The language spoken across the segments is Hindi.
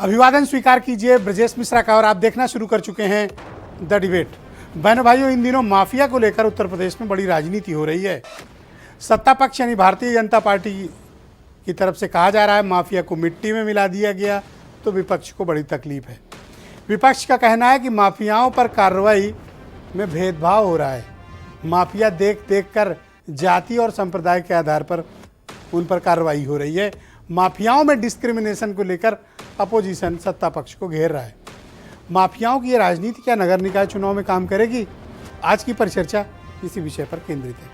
अभिवादन स्वीकार कीजिए ब्रजेश मिश्रा का। और आप देखना शुरू कर चुके हैं द डिबेट। बहनों भाइयों, इन दिनों माफिया को लेकर उत्तर प्रदेश में बड़ी राजनीति हो रही है। सत्ता पक्ष यानी भारतीय जनता पार्टी की तरफ से कहा जा रहा है माफिया को मिट्टी में मिला दिया गया, तो विपक्ष को बड़ी तकलीफ है। विपक्ष का कहना है कि माफियाओं पर कार्रवाई में भेदभाव हो रहा है। माफिया देख देख कर जाति और संप्रदाय के आधार पर उन पर कार्रवाई हो रही है। माफियाओं में डिस्क्रिमिनेशन को लेकर अपोजिशन सत्ता पक्ष को घेर रहा है। माफियाओं की ये राजनीति क्या नगर निकाय चुनाव में काम करेगी? आज की परिचर्चा इसी विषय पर केंद्रित है।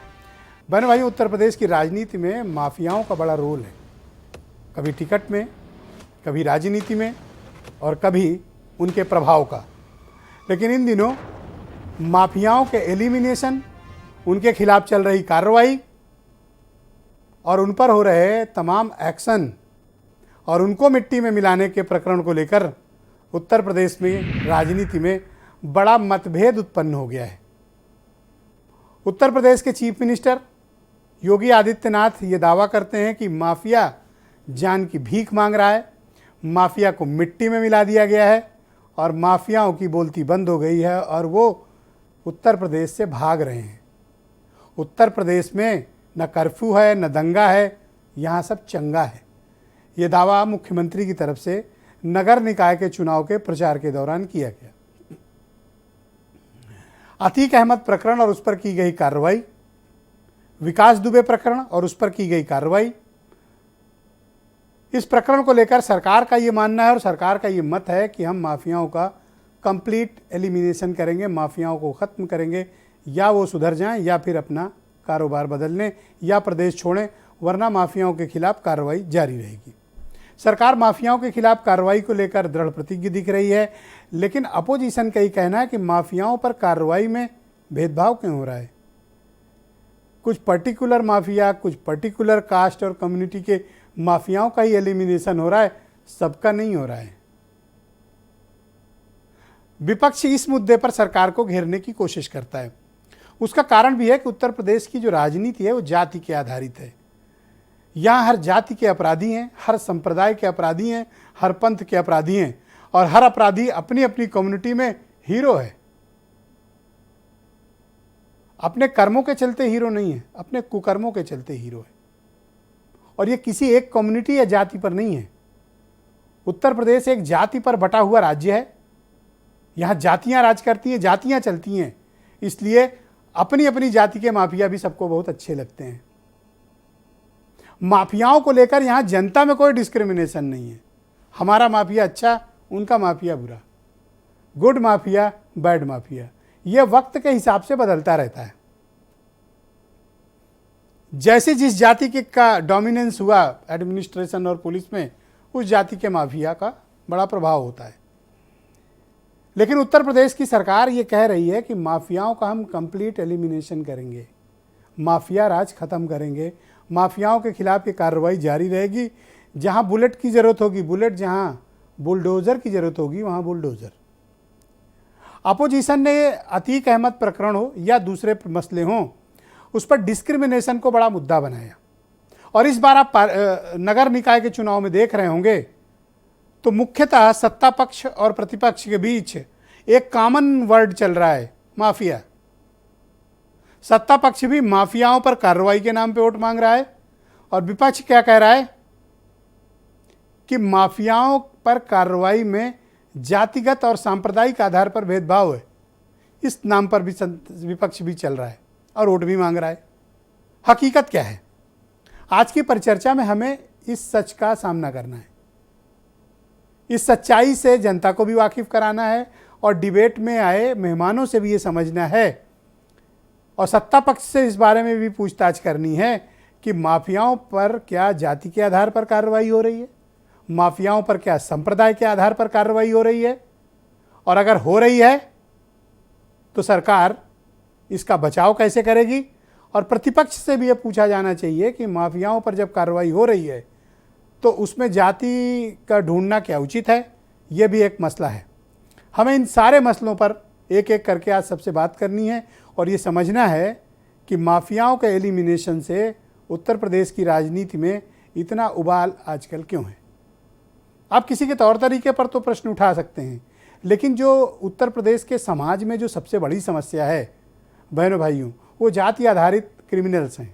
बहन भाई, उत्तर प्रदेश की राजनीति में माफियाओं का बड़ा रोल है, कभी टिकट में, कभी राजनीति में और कभी उनके प्रभाव का। लेकिन इन दिनों माफियाओं के एलिमिनेशन, उनके खिलाफ चल रही कार्रवाई और उन पर हो रहे तमाम एक्शन और उनको मिट्टी में मिलाने के प्रकरण को लेकर उत्तर प्रदेश में राजनीति में बड़ा मतभेद उत्पन्न हो गया है। उत्तर प्रदेश के चीफ मिनिस्टर योगी आदित्यनाथ ये दावा करते हैं कि माफिया जान की भीख मांग रहा है, माफिया को मिट्टी में मिला दिया गया है और माफियाओं की बोलती बंद हो गई है और वो उत्तर प्रदेश से भाग रहे हैं। उत्तर प्रदेश में न कर्फ्यू है, न दंगा है, यहाँ सब चंगा है। ये दावा मुख्यमंत्री की तरफ से नगर निकाय के चुनाव के प्रचार के दौरान किया गया। अतीक अहमद प्रकरण और उस पर की गई कार्रवाई, विकास दुबे प्रकरण और उस पर की गई कार्रवाई, इस प्रकरण को लेकर सरकार का ये मानना है और सरकार का ये मत है कि हम माफियाओं का कंप्लीट एलिमिनेशन करेंगे, माफियाओं को ख़त्म करेंगे, या वो सुधर जाएं या फिर अपना कारोबार बदल लें या प्रदेश छोड़ें, वरना माफियाओं के खिलाफ कार्रवाई जारी रहेगी। सरकार माफियाओं के खिलाफ कार्रवाई को लेकर दृढ़ प्रतिज्ञ दिख रही है, लेकिन अपोजिशन का ही कहना है कि माफियाओं पर कार्रवाई में भेदभाव क्यों हो रहा है। कुछ पर्टिकुलर माफिया, कुछ पर्टिकुलर कास्ट और कम्युनिटी के माफियाओं का ही एलिमिनेशन हो रहा है, सबका नहीं हो रहा है। विपक्ष इस मुद्दे पर सरकार को घेरने की कोशिश करता है। उसका कारण भी है कि उत्तर प्रदेश की जो राजनीति है वो जाति के आधारित है। यहाँ हर जाति के अपराधी हैं, हर संप्रदाय के अपराधी हैं, हर पंथ के अपराधी हैं और हर अपराधी अपनी अपनी कम्युनिटी में हीरो है। अपने कर्मों के चलते हीरो नहीं है, अपने कुकर्मों के चलते हीरो है। और ये किसी एक कम्युनिटी या जाति पर नहीं है। उत्तर प्रदेश एक जाति पर बटा हुआ राज्य है। यहाँ जातियाँ राज करती हैं, जातियाँ चलती हैं, इसलिए अपनी अपनी जाति के माफिया भी सबको बहुत अच्छे लगते हैं। माफियाओं को लेकर यहाँ जनता में कोई डिस्क्रिमिनेशन नहीं है। हमारा माफिया अच्छा, उनका माफिया बुरा, गुड माफिया, बैड माफिया, ये वक्त के हिसाब से बदलता रहता है। जैसे जिस जाति के का डोमिनेंस हुआ एडमिनिस्ट्रेशन और पुलिस में, उस जाति के माफिया का बड़ा प्रभाव होता है। लेकिन उत्तर प्रदेश की सरकार ये कह रही है कि माफियाओं का हम कंप्लीट एलिमिनेशन करेंगे, माफिया राज खत्म करेंगे, माफियाओं के खिलाफ ये कार्रवाई जारी रहेगी। जहां बुलेट की ज़रूरत होगी बुलेट, जहां बुलडोज़र की ज़रूरत होगी वहां बुलडोज़र। अपोजिशन ने अतीक अहमद प्रकरण हो या दूसरे मसले हों, उस पर डिस्क्रिमिनेशन को बड़ा मुद्दा बनाया। और इस बार आप नगर निकाय के चुनाव में देख रहे होंगे तो मुख्यतः सत्ता पक्ष और प्रतिपक्ष के बीच एक कॉमन वर्ड चल रहा है, माफिया। सत्ता पक्ष भी माफियाओं पर कार्रवाई के नाम पे वोट मांग रहा है और विपक्ष क्या कह रहा है कि माफियाओं पर कार्रवाई में जातिगत और सांप्रदायिक आधार पर भेदभाव है, इस नाम पर भी विपक्ष भी चल रहा है और वोट भी मांग रहा है। हकीकत क्या है? आज की परिचर्चा में हमें इस सच का सामना करना है। इस सच्चाई से जनता को भी वाकिफ कराना है और डिबेट में आए मेहमानों से भी ये समझना है और सत्ता पक्ष से इस बारे में भी पूछताछ करनी है कि माफियाओं पर क्या जाति के आधार पर कार्रवाई हो रही है, माफियाओं पर क्या संप्रदाय के आधार पर कार्रवाई हो रही है, और अगर हो रही है तो सरकार इसका बचाव कैसे करेगी। और प्रतिपक्ष से भी ये पूछा जाना चाहिए कि माफियाओं पर जब कार्रवाई हो रही है तो उसमें जाति का ढूंढना क्या उचित है, ये भी एक मसला है। हमें इन सारे मसलों पर एक एक करके आज सबसे बात करनी है और ये समझना है कि माफियाओं के एलिमिनेशन से उत्तर प्रदेश की राजनीति में इतना उबाल आजकल क्यों है। आप किसी के तौर तरीके पर तो प्रश्न उठा सकते हैं, लेकिन जो उत्तर प्रदेश के समाज में जो सबसे बड़ी समस्या है बहनों भाइयों, वो जाति आधारित क्रिमिनल्स हैं।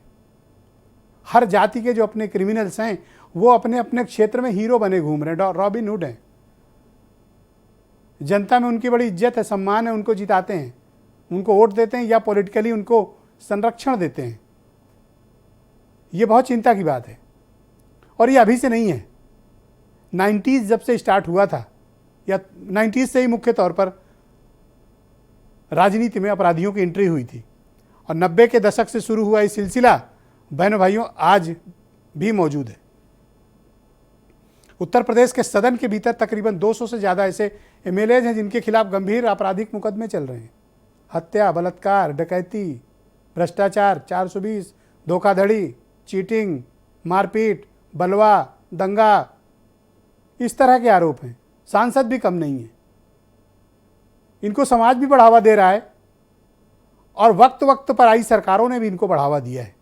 हर जाति के जो अपने क्रिमिनल्स हैं वो अपने अपने क्षेत्र में हीरो बने घूम रहे हैं, रॉबिन हुड हैं। जनता में उनकी बड़ी इज्जत है, सम्मान है, उनको जिताते हैं, उनको वोट देते हैं या पॉलिटिकली उनको संरक्षण देते हैं। ये बहुत चिंता की बात है और ये अभी से नहीं है। 90s जब से स्टार्ट हुआ था, या 90s से ही मुख्य तौर पर राजनीति में अपराधियों की एंट्री हुई थी और 90 के दशक से शुरू हुआ ये सिलसिला बहनों भाइयों आज भी मौजूद है। उत्तर प्रदेश के सदन के भीतर तकरीबन 200 से ज़्यादा ऐसे एमएलए हैं जिनके खिलाफ गंभीर आपराधिक मुकदमे चल रहे हैं। हत्या, बलात्कार, डकैती, भ्रष्टाचार, 420, धोखाधड़ी, चीटिंग, मारपीट, बलवा, दंगा, इस तरह के आरोप हैं। सांसद भी कम नहीं है। इनको समाज भी बढ़ावा दे रहा है और वक्त वक्त पर आई सरकारों ने भी इनको बढ़ावा दिया है।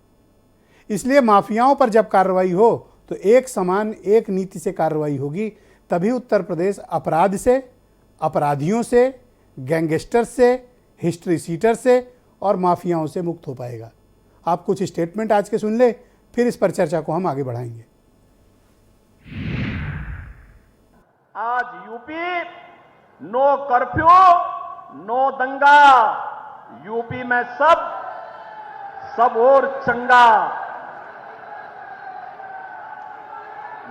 इसलिए माफियाओं पर जब कार्रवाई हो तो एक समान एक नीति से कार्रवाई होगी, तभी उत्तर प्रदेश अपराध से, अपराधियों से, गैंगस्टर से, हिस्ट्री सीटर से और माफियाओं से मुक्त हो पाएगा। आप कुछ स्टेटमेंट आज के सुन ले, फिर इस पर चर्चा को हम आगे बढ़ाएंगे। आज यूपी नो कर्फ्यू, नो दंगा। यूपी में सब और चंगा।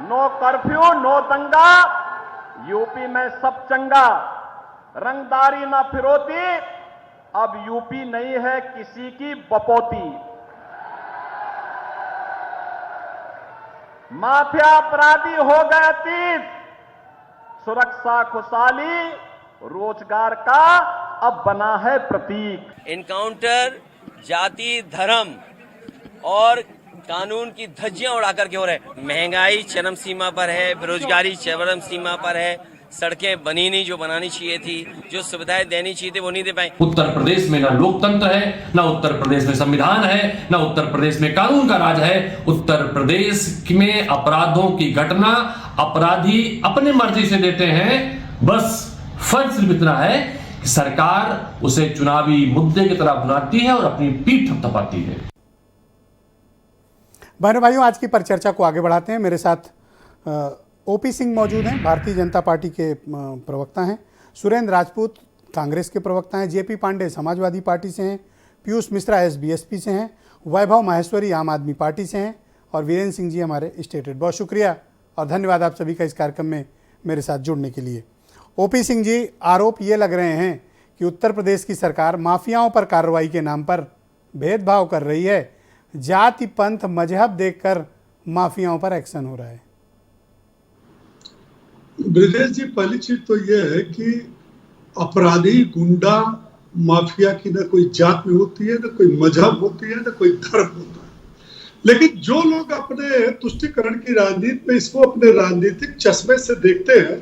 नो कर्फ्यू, नो दंगा, यूपी में सब चंगा। रंगदारी ना फिरौती, अब यूपी नहीं है किसी की बपौती। माफिया अपराधी हो गए अतीत, सुरक्षा खुशहाली रोजगार का अब बना है प्रतीक। इनकाउंटर जाति, धर्म और कानून की धज्जियां उड़ाकर के हो रहे। महंगाई चरम सीमा पर है, बेरोजगारी चरम सीमा पर है, सड़कें बनी नहीं जो बनानी चाहिए थी, जो सुविधाएं देनी चाहिए थी वो नहीं दे पाए। उत्तर प्रदेश में ना लोकतंत्र है, ना उत्तर प्रदेश में संविधान है, ना उत्तर प्रदेश में कानून का राज है। उत्तर प्रदेश में अपराधों की घटना अपराधी अपने मर्जी से देते हैं। बस फर्क सिर्फ इतना है कि सरकार उसे चुनावी मुद्दे की तरह बुलाती है और अपनी पीठ थपथपाती है। बहनों भाइयों, आज की परिचर्चा को आगे बढ़ाते हैं। मेरे साथ ओपी सिंह मौजूद हैं, भारतीय जनता पार्टी के प्रवक्ता हैं। सुरेंद्र राजपूत कांग्रेस के प्रवक्ता हैं। जेपी पांडे समाजवादी पार्टी से हैं। पीयूष मिश्रा एसबीएसपी से हैं। वैभव माहेश्वरी आम आदमी पार्टी से हैं और वीरेंद्र सिंह जी हमारे स्टेट हेड। बहुत शुक्रिया और धन्यवाद आप सभी का इस कार्यक्रम में मेरे साथ जुड़ने के लिए। ओपी सिंह जी, आरोप ये लग रहे हैं कि उत्तर प्रदेश की सरकार माफियाओं पर कार्रवाई के नाम पर भेदभाव कर रही है। जाति, पंथ, मजहब देखकर माफियाओं पर एक्शन हो रहा है। ब्रजेश जी, पहली चीज तो यह है कि अपराधी, गुंडा, माफिया की न कोई जात में होती है, न कोई मजहब होती है, न कोई धर्म होता है। लेकिन जो लोग अपने तुष्टिकरण की राजनीति में इसको अपने राजनीतिक चश्मे से देखते हैं,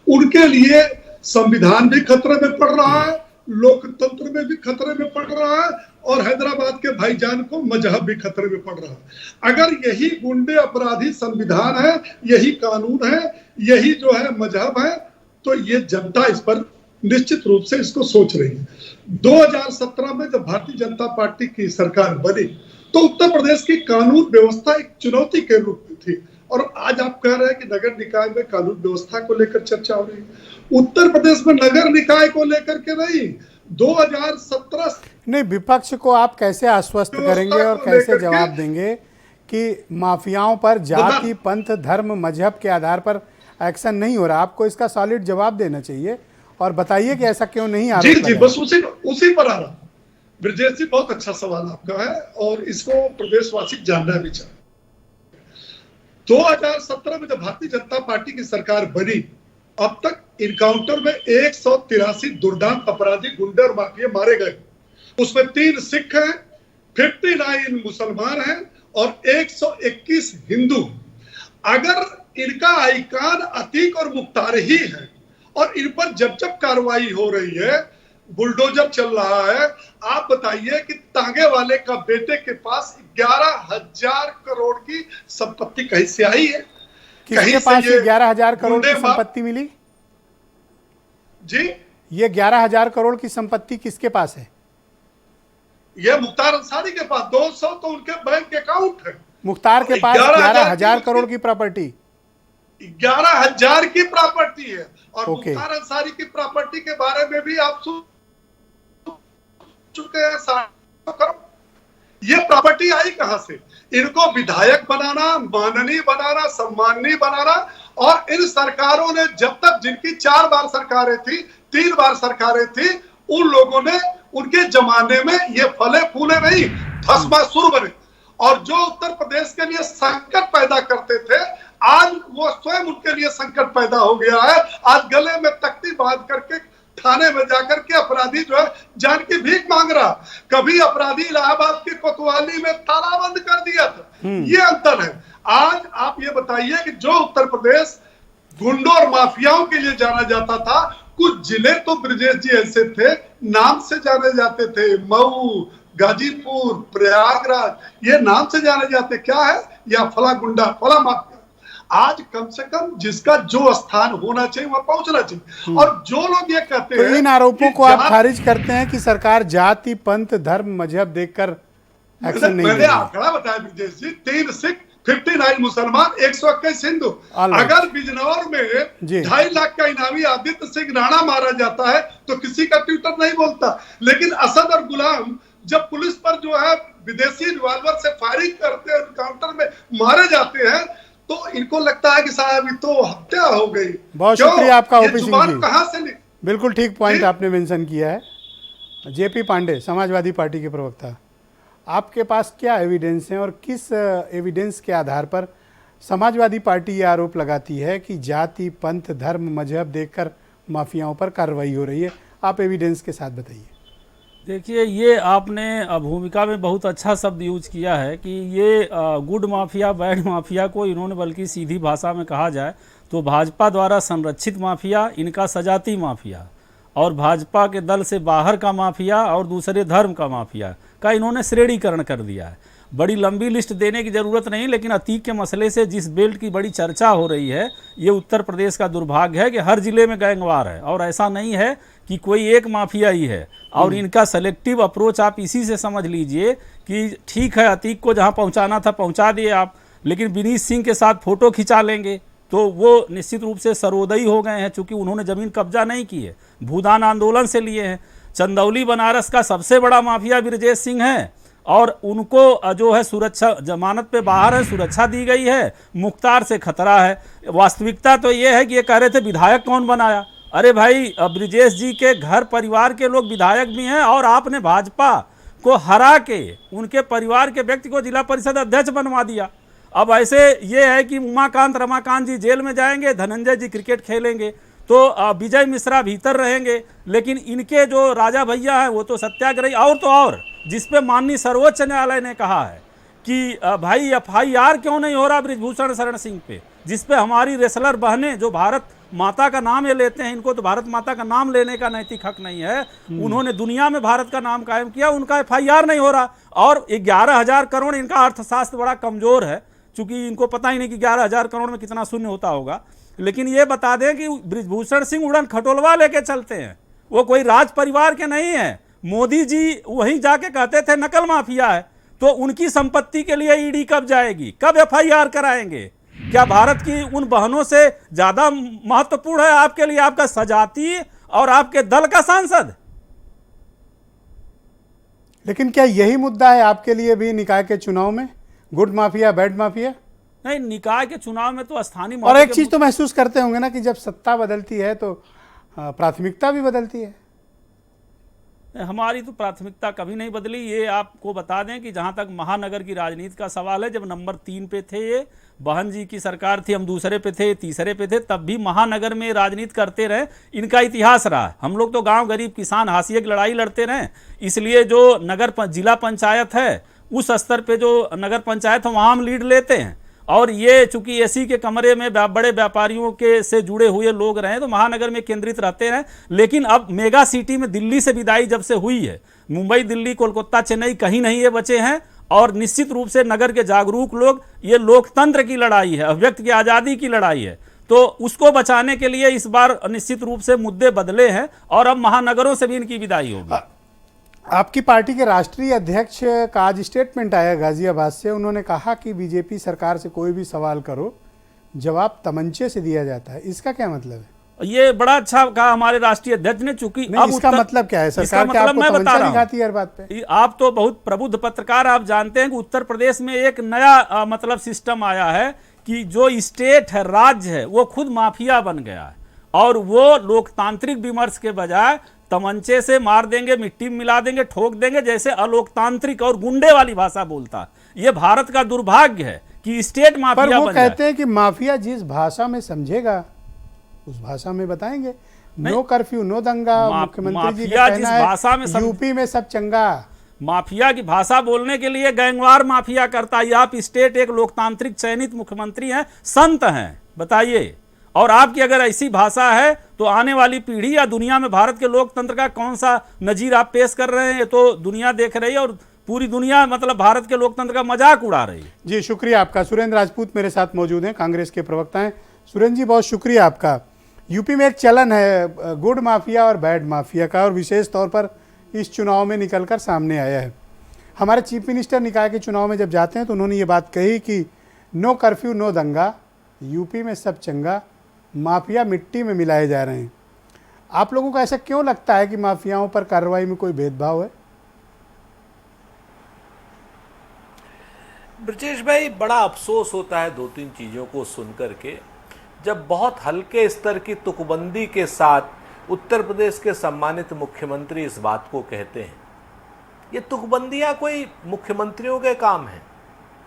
उनके लिए संविधान भी खतरे में पड़ रहा है, लोकतंत्र में भी खतरे में पड़ रहा है और हैदराबाद के भाईजान को मजहब भी खतरे में पड़ रहा है। अगर यही गुंडे अपराधी संविधान है, यही कानून है, यही जो है मजहब है, तो ये जनता इस पर निश्चित रूप से इसको सोच रही है। 2017 में जब भारतीय जनता पार्टी की सरकार बनी तो उत्तर प्रदेश की कानून व्यवस्था एक चुनौती के रूप में थी और आज आप कह रहे हैं कि नगर निकाय में कानून व्यवस्था को लेकर चर्चा हो रही है। उत्तर प्रदेश में नगर निकाय को लेकर के नहीं, 2017 नहीं, विपक्ष को आप कैसे आश्वस्त करेंगे और कैसे जवाब देंगे कि माफियाओं पर जाति, पंथ, धर्म, मजहब के आधार पर एक्शन नहीं हो रहा? आपको इसका सॉलिड जवाब देना चाहिए और बताइए कि ऐसा क्यों नहीं आ रहा। जी, बस उसी पर आ रहा। ब्रजेश जी, बहुत अच्छा सवाल आपका है और इसको प्रदेशवासी जानना भी चाहिए। 2017 में जब भारतीय जनता पार्टी की सरकार बनी, अब तक इनकाउंटर में 183 दुर्दांत अपराधी, गुंडे और माफिया मारे गए। उसमें 3 सिख हैं, 59 मुसलमान हैं और 121 हिंदू। अगर इनका आइकान अतीक और मुख्तार ही है और इन पर जब जब कार्रवाई हो रही है, बुलडोजर चल रहा है, आप बताइए कि तांगे वाले का बेटे के पास 11,000 करोड़ की संपत्ति कहीं से आई है? किसके पास ये 11,000 करोड़ की संपत्ति मिली? जी, ये 11,000 करोड़ की संपत्ति किसके पास है? ये मुख्तार अंसारी के पास 200 तो उनके बैंक अकाउंट है। मुख्तार के पास 11,000 करोड़ की प्रॉपर्टी, 11,000 की प्रॉपर्टी है। और ओके। मुख्तार अंसारी की प्रॉपर्टी के बारे में भी आप सुन चुके हैं। 7 करोड़ ये प्रॉपर्टी आई कहां से? इनको विधायक बनाना, माननीय बनाना, सम्माननीय बनाना, और इन सरकारों ने जब तक, जिनकी 4 बार सरकारें थी, 3 बार सरकारें थी, उन लोगों ने उनके जमाने में ये फले फूले नहीं, भस्मासुर बने। और जो उत्तर प्रदेश के लिए संकट पैदा करते थे, आज वो स्वयं उनके लिए संकट पैदा हो गया है। आज गले में तख्ती बांध करके थाने में जाकर के अपराधी जो है जान की भीख मांग रहा। कभी अपराधी इलाहाबाद की कोतवाली में ताला बंद कर दिया था। ये अंतर है। आज आप ये बताइए कि जो उत्तर प्रदेश गुंडों और माफियाओं के लिए जाना जाता था, कुछ जिले तो ब्रजेश जी ऐसे थे, नाम से जाने जाते थे, मऊ, गाजीपुर, प्रयागराज, ये नाम से जाने जाते। क्या है? या फला गुंडा, फला माफिया। आज कम से कम जिसका जो स्थान होना चाहिए वहां पहुंचना चाहिए। और जो लोग ये कहते हैं, इन आरोपों को आप खारिज करते हैं कि सरकार जाति, पंथ, धर्म, मजहब देखकर एक्शन नहीं ले मैंने रही। आंकड़ा बताया ब्रजेश जी, 3 सिख, 59 मुसलमान, 121 हिंदू। अगर बिजनौर में 2.5 लाख का इनामी आदित्य सिंह राणा मारा जाता है तो किसी का ट्विटर नहीं बोलता। लेकिन असद और गुलाम जब पुलिस पर जो है विदेशी रिवॉल्वर से फायरिंग करते हैं, एनकाउंटर में मारे जाते हैं, तो इनको लगता है कि साहब ये तो हत्या हो गई। बहुत शुक्रिया आपका ओपी सिंह जी। कहां से नहीं? बिल्कुल ठीक पॉइंट आपने मेंशन किया है। जेपी पांडे, समाजवादी पार्टी के प्रवक्ता, आपके पास क्या एविडेंस हैं और किस एविडेंस के आधार पर समाजवादी पार्टी ये आरोप लगाती है कि जाति, पंथ, धर्म, मजहब देखकर माफियाओं पर कार्रवाई हो रही है? आप एविडेंस के साथ बताइए। देखिए, ये आपने भूमिका में बहुत अच्छा शब्द यूज किया है कि ये गुड माफिया, बैड माफिया को इन्होंने, बल्कि सीधी भाषा में कहा जाए तो भाजपा द्वारा संरक्षित माफिया, इनका सजाती माफिया, और भाजपा के दल से बाहर का माफिया और दूसरे धर्म का माफिया का इन्होंने श्रेणीकरण कर दिया है। बड़ी लंबी लिस्ट देने की ज़रूरत नहीं, लेकिन अतीक के मसले से जिस बेल्ट की बड़ी चर्चा हो रही है, ये उत्तर प्रदेश का दुर्भाग्य है कि हर जिले में गैंगवार है। और ऐसा नहीं है कि कोई एक माफिया ही है, और इनका सेलेक्टिव अप्रोच आप इसी से समझ लीजिए कि ठीक है, अतीक को जहां पहुंचाना था पहुंचा दिए आप, लेकिन विनीत सिंह के साथ फोटो खिंचा लेंगे तो वो निश्चित रूप से सर्वोदयी हो गए हैं, चूंकि उन्होंने ज़मीन कब्जा नहीं की है, भूदान आंदोलन से लिए हैं। चंदौली बनारस का सबसे बड़ा माफिया ब्रजेश सिंह है, और उनको जो है सुरक्षा, जमानत पे बाहर है, सुरक्षा दी गई है, मुख्तार से खतरा है। वास्तविकता तो ये है कि ये कह रहे थे विधायक कौन बनाया। अरे भाई, ब्रजेश जी के घर परिवार के लोग विधायक भी हैं, और आपने भाजपा को हरा के उनके परिवार के व्यक्ति को जिला परिषद अध्यक्ष बनवा दिया। अब ऐसे ये है कि उमाकांत, रमाकांत जी जेल में जाएंगे, धनंजय जी क्रिकेट खेलेंगे, तो विजय मिश्रा भीतर रहेंगे, लेकिन इनके जो राजा भैया हैं वो तो सत्याग्रही। और तो और, जिसपे माननीय सर्वोच्च न्यायालय ने कहा है कि भाई FIR क्यों नहीं हो रहा बृजभूषण शरण सिंह पे, जिसपे हमारी रेसलर बहनें जो भारत माता का नाम ये लेते हैं, इनको तो भारत माता का नाम लेने का नैतिक हक नहीं है, उन्होंने दुनिया में भारत का नाम कायम किया, उनका FIR नहीं हो रहा। और 11,000 करोड़, इनका अर्थशास्त्र बड़ा कमजोर है, चूंकि इनको पता ही नहीं कि 11,000 करोड़ में कितना शून्य होता होगा। लेकिन ये बता दें कि बृजभूषण सिंह उड़न खटोलवा लेके चलते हैं, वो कोई राज परिवार के नहीं है। मोदी जी वहीं जाके कहते थे नकल माफिया है, तो उनकी संपत्ति के लिए ईडी कब जाएगी, कब FIR कराएंगे? क्या भारत की उन बहनों से ज्यादा महत्वपूर्ण है आपके लिए आपका सजाती और आपके दल का सांसद? लेकिन क्या यही मुद्दा है आपके लिए भी निकाय के चुनाव में, गुड माफिया, बैड माफिया? नहीं, निकाय के चुनाव में तो स्थानीय, और एक चीज तो महसूस करते होंगे ना कि जब सत्ता बदलती है तो प्राथमिकता भी बदलती है। हमारी तो प्राथमिकता कभी नहीं बदली। ये आपको बता दें कि जहां तक महानगर की राजनीति का सवाल है, जब नंबर 3 पे थे, ये बहन जी की सरकार थी, हम दूसरे पे थे, तीसरे पे थे, तब भी महानगर में राजनीति करते रहे, इनका इतिहास रहा है। हम लोग तो गांव गरीब किसान हाशिए की लड़ाई लड़ते रहे, इसलिए जो जिला पंचायत है उस स्तर पे जो नगर पंचायत है वहाँ हम लीड लेते हैं। और ये चूंकि एसी के कमरे में बड़े व्यापारियों के से जुड़े हुए लोग रहे तो महानगर में केंद्रित रहते रहे। लेकिन अब मेगा सिटी में दिल्ली से विदाई जब से हुई है, मुंबई, दिल्ली, कोलकाता, चेन्नई कहीं नहीं ये बचे हैं, और निश्चित रूप से नगर के जागरूक लोग, ये लोकतंत्र की लड़ाई है, अभिव्यक्ति की आज़ादी की लड़ाई है, तो उसको बचाने के लिए इस बार निश्चित रूप से मुद्दे बदले हैं और अब महानगरों से भी इनकी विदाई होगी। आपकी पार्टी के राष्ट्रीय अध्यक्ष का आज स्टेटमेंट आया गाजियाबाद से। उन्होंने कहा कि बीजेपी सरकार से कोई भी सवाल करो, जवाब तमंचे से दिया जाता है। इसका क्या मतलब है? ये बड़ा अच्छा कहा हमारे राष्ट्रीय अध्यक्ष ने, चूंकि अब इसका मतलब क्या है? सरकार क्या आपको तमंचा दिखाती है हर बात पे? आप तो बहुत प्रबुद्ध पत्रकार, आप जानते हैं कि उत्तर प्रदेश में एक नया मतलब सिस्टम आया है कि जो स्टेट है, राज्य है, वो खुद माफिया बन गया है और वो लोकतांत्रिक विमर्श के बजाय तमंचे से मार देंगे, मिट्टी में मिला देंगे, ठोक देंगे, जैसे अलोकतांत्रिक और गुंडे वाली भाषा बोलता है। ये भारत का दुर्भाग्य है कि स्टेट माफिया पर वो बन कहते हैं कि माफिया जिस भाषा में समझेगा उस भाषा में बताएंगे। नो कर्फ्यू, नो दंगा, मुख्यमंत्री जी का कहना है यूपी में सब चंगा। माफिया की भाषा बोलने के लिए गैंगवार माफिया करता है। आप स्टेट एक लोकतांत्रिक चयनित मुख्यमंत्री हैं, संत हैं, बताइए। और आपकी अगर ऐसी भाषा है तो आने वाली पीढ़ी या दुनिया में भारत के लोकतंत्र का कौन सा नजीर आप पेश कर रहे हैं, तो दुनिया देख रही है और पूरी दुनिया मतलब भारत के लोकतंत्र का मजाक उड़ा रही है। जी शुक्रिया आपका। सुरेंद्र राजपूत मेरे साथ मौजूद हैं, कांग्रेस के प्रवक्ता हैं। सुरेंद्र जी बहुत शुक्रिया आपका। यूपी में एक चलन है गुड माफिया और बैड माफिया का, और विशेष तौर पर इस चुनाव में निकलकर सामने आया है। हमारे चीफ मिनिस्टर निकाय के चुनाव में जब जाते हैं तो उन्होंने ये बात कही कि नो कर्फ्यू, नो दंगा, यूपी में सब चंगा, माफिया मिट्टी में मिलाए जा रहे हैं। आप लोगों को ऐसा क्यों लगता है कि माफियाओं पर कार्रवाई में कोई भेदभाव है? ब्रजेश भाई, बड़ा अफसोस होता है दो तीन चीज़ों को सुनकर के, जब बहुत हल्के स्तर की तुकबंदी के साथ उत्तर प्रदेश के सम्मानित मुख्यमंत्री इस बात को कहते हैं। ये तुकबंदियां कोई मुख्यमंत्रियों के काम है।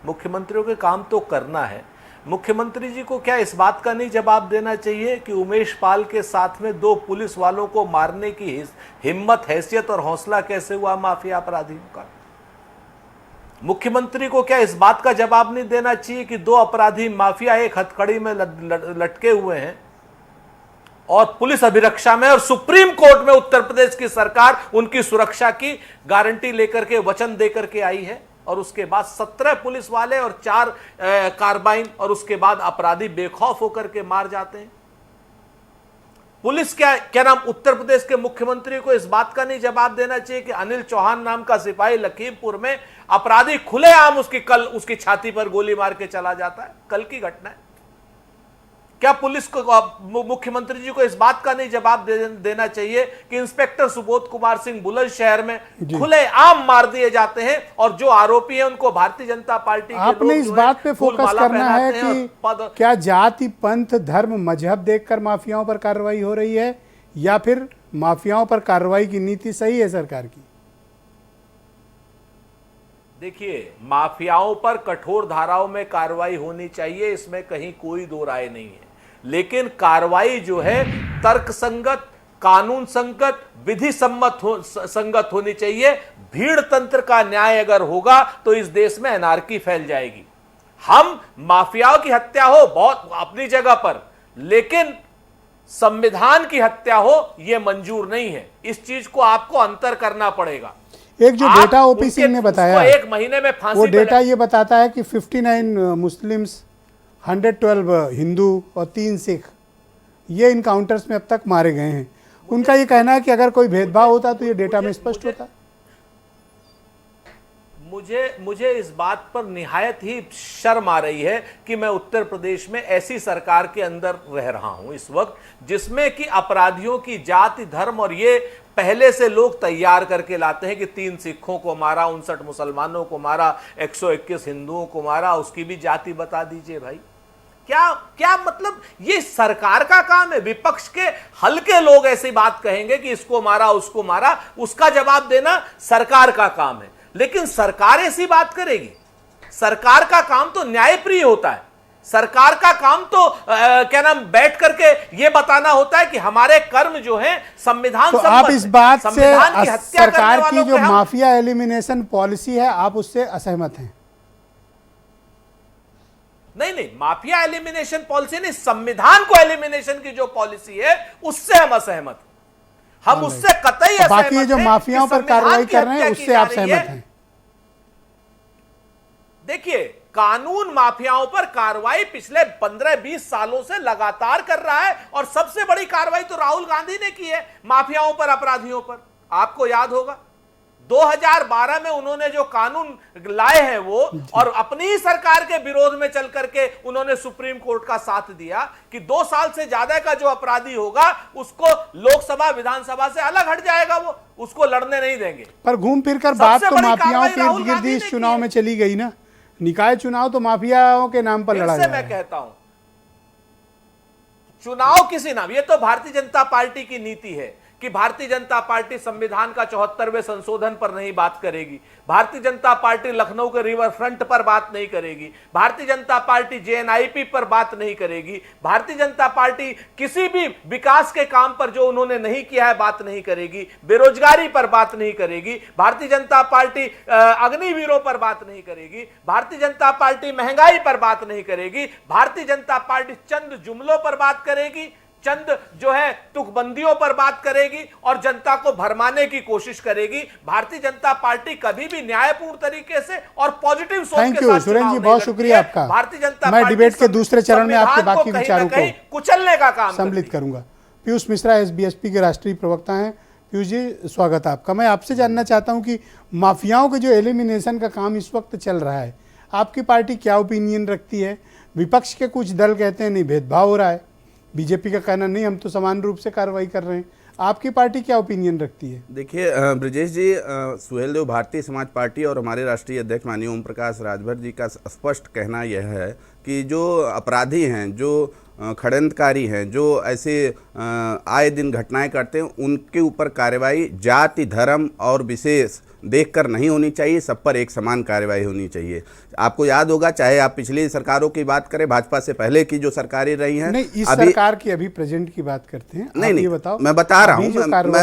मुख्यमंत्रियों के काम तो करना है। मुख्यमंत्री जी को क्या इस बात का नहीं जवाब देना चाहिए कि उमेश पाल के साथ में 2 पुलिस वालों को मारने की हिम्मत, हैसियत और हौसला कैसे हुआ माफिया अपराधियों का? मुख्यमंत्री को क्या इस बात का जवाब नहीं देना चाहिए कि 2 अपराधी माफिया एक हथकड़ी में लटके हुए हैं और पुलिस अभिरक्षा में और सुप्रीम कोर्ट में उत्तर प्रदेश की सरकार उनकी सुरक्षा की गारंटी लेकर के, वचन देकर के आई है, और उसके बाद 17 पुलिस वाले और 4 कार्बाइन, और उसके बाद अपराधी बेखौफ होकर के मार जाते हैं। पुलिस क्या नाम उत्तर प्रदेश के मुख्यमंत्री को इस बात का नहीं जवाब देना चाहिए कि अनिल चौहान नाम का सिपाही लखीमपुर में अपराधी खुलेआम उसकी छाती पर गोली मार के चला जाता है। कल की घटना है। क्या पुलिस को, मुख्यमंत्री जी को इस बात का नहीं जवाब देना चाहिए कि इंस्पेक्टर सुबोध कुमार सिंह बुलंदशहर में खुलेआम मार दिए जाते हैं और जो आरोपी हैं उनको भारतीय जनता पार्टी के आपने इस बात पे फोकस करना है कि क्या जाति, पंथ, धर्म, मजहब देखकर माफियाओं पर कार्रवाई हो रही है या फिर माफियाओं पर कार्रवाई की नीति सही है सरकार की? देखिए, माफियाओं पर कठोर धाराओं में कार्रवाई होनी चाहिए, इसमें कहीं कोई दो राय नहीं है। लेकिन कार्रवाई जो है तर्क संगत, कानून संगत, विधि संगत होनी चाहिए। भीड़ तंत्र का न्याय अगर होगा तो इस देश में एनार्की फैल जाएगी। हम माफियाओं की हत्या हो बहुत अपनी जगह पर, लेकिन संविधान की हत्या हो यह मंजूर नहीं है। इस चीज को आपको अंतर करना पड़ेगा। एक जो डेटा ओपी सिंह ने बताया, 1 महीने में फांसी, वो डेटा ये बताता है कि 59 मुस्लिम्स, 112 हिंदू और 3 सिख ये इनकाउंटर्स में अब तक मारे गए हैं। उनका ये कहना है कि अगर कोई भेदभाव होता तो ये डेटा में स्पष्ट होता। मुझे इस बात पर निहायत ही शर्म आ रही है कि मैं उत्तर प्रदेश में ऐसी सरकार के अंदर रह रहा हूं इस वक्त जिसमें कि अपराधियों की जाति, धर्म, और ये पहले से लोग तैयार करके लाते हैं कि 3 सिखों को मारा, 59 मुसलमानों को मारा, 121 हिंदुओं को मारा, उसकी भी जाति बता दीजिए भाई। क्या मतलब ये सरकार का काम है? विपक्ष के हल्के लोग ऐसी बात कहेंगे कि इसको मारा, उसको मारा, उसका जवाब देना सरकार का काम है। लेकिन सरकार ऐसी बात करेगी? सरकार का काम तो न्यायप्रिय होता है। सरकार का काम तो बैठ करके ये बताना होता है कि हमारे कर्म जो हैं संविधान तो आप इस बात से सरकार की जो माफिया एलिमिनेशन पॉलिसी है आप उससे असहमत हैं? नहीं, माफिया एलिमिनेशन पॉलिसी नहीं, संविधान को एलिमिनेशन की जो पॉलिसी है उससे हम असहमत। हम उससे कतई असहमत। बाकी जो माफियाओं पर कार्रवाई कर रहे हैं उससे आप सहमत हैं? देखिए, कानून माफियाओं पर कार्रवाई पिछले 15-20 सालों से लगातार कर रहा है और सबसे बड़ी कार्रवाई तो राहुल गांधी ने की है माफियाओं पर, अपराधियों पर। आपको याद होगा 2012 में उन्होंने जो कानून लाए हैं वो, और अपनी ही सरकार के विरोध में चल करके उन्होंने सुप्रीम कोर्ट का साथ दिया कि 2 साल से ज्यादा का जो अपराधी होगा उसको लोकसभा विधानसभा से अलग हट जाएगा, वो उसको लड़ने नहीं देंगे। पर घूम फिर कर बात तो माफियाओं के इर्द गिर्द इस चुनाव में चली गई ना। निकाय चुनाव तो माफियाओं के नाम पर लड़ा जा रहा है। मैं कहता हूं चुनाव किसी नाम, ये तो भारतीय जनता पार्टी की नीति है कि भारतीय जनता पार्टी संविधान का 74वें संशोधन पर नहीं बात करेगी, भारतीय जनता पार्टी लखनऊ के रिवर फ्रंट पर बात नहीं करेगी, भारतीय जनता पार्टी जेएनआईपी पर बात नहीं करेगी, भारतीय जनता पार्टी किसी भी विकास के काम पर जो उन्होंने नहीं किया है बात नहीं करेगी, बेरोजगारी पर बात नहीं करेगी, भारतीय जनता पार्टी अग्निवीरों पर बात नहीं करेगी, भारतीय जनता पार्टी महंगाई पर बात नहीं करेगी, भारतीय जनता पार्टी चंद जुमलों पर बात करेगी, चंद जो है तुकबंदियों पर बात करेगी और जनता को भरमाने की कोशिश करेगी। भारतीय जनता पार्टी कभी भी न्यायपूर्ण तरीके से और पॉजिटिव सोच के साथ सुरेंद्र जी, बहुत शुक्रिया आपका। भारतीय जनता मैं डिबेट के दूसरे चरण में आपके बाकी विचारों को कुचलने का काम सम्मिलित करूंगा। पीयूष मिश्रा एसबीएसपी के राष्ट्रीय प्रवक्ता हैं। पीयूष जी, स्वागत है आपका। मैं आपसे जानना चाहता हूं कि माफियाओं के जो एलिमिनेशन का काम इस वक्त चल रहा है, आपकी पार्टी क्या ओपिनियन रखती है? विपक्ष के कुछ दल कहते हैं नहीं, भेदभाव हो रहा है, बीजेपी का कहना नहीं, हम तो समान रूप से कार्रवाई कर रहे हैं। आपकी पार्टी क्या ओपिनियन रखती है? देखिए ब्रजेश जी, सुहेलदेव भारतीय समाज पार्टी और हमारे राष्ट्रीय अध्यक्ष माननीय ओम प्रकाश राजभर जी का स्पष्ट कहना यह है कि जो अपराधी हैं, जो षड्यंत्रकारी हैं, जो ऐसे आए दिन घटनाएं करते हैं, उनके ऊपर कार्रवाई जाति, धर्म और विशेष देखकर नहीं होनी चाहिए, सब पर एक समान कार्रवाई होनी चाहिए। आपको याद होगा, चाहे आप पिछली सरकारों की बात करें, भाजपा से पहले की जो सरकारें रही हैं, नहीं, इस सरकार की अभी प्रेजेंट की बात करते हैं। नहीं, ये बताओ, मैं बता रहा हूँ,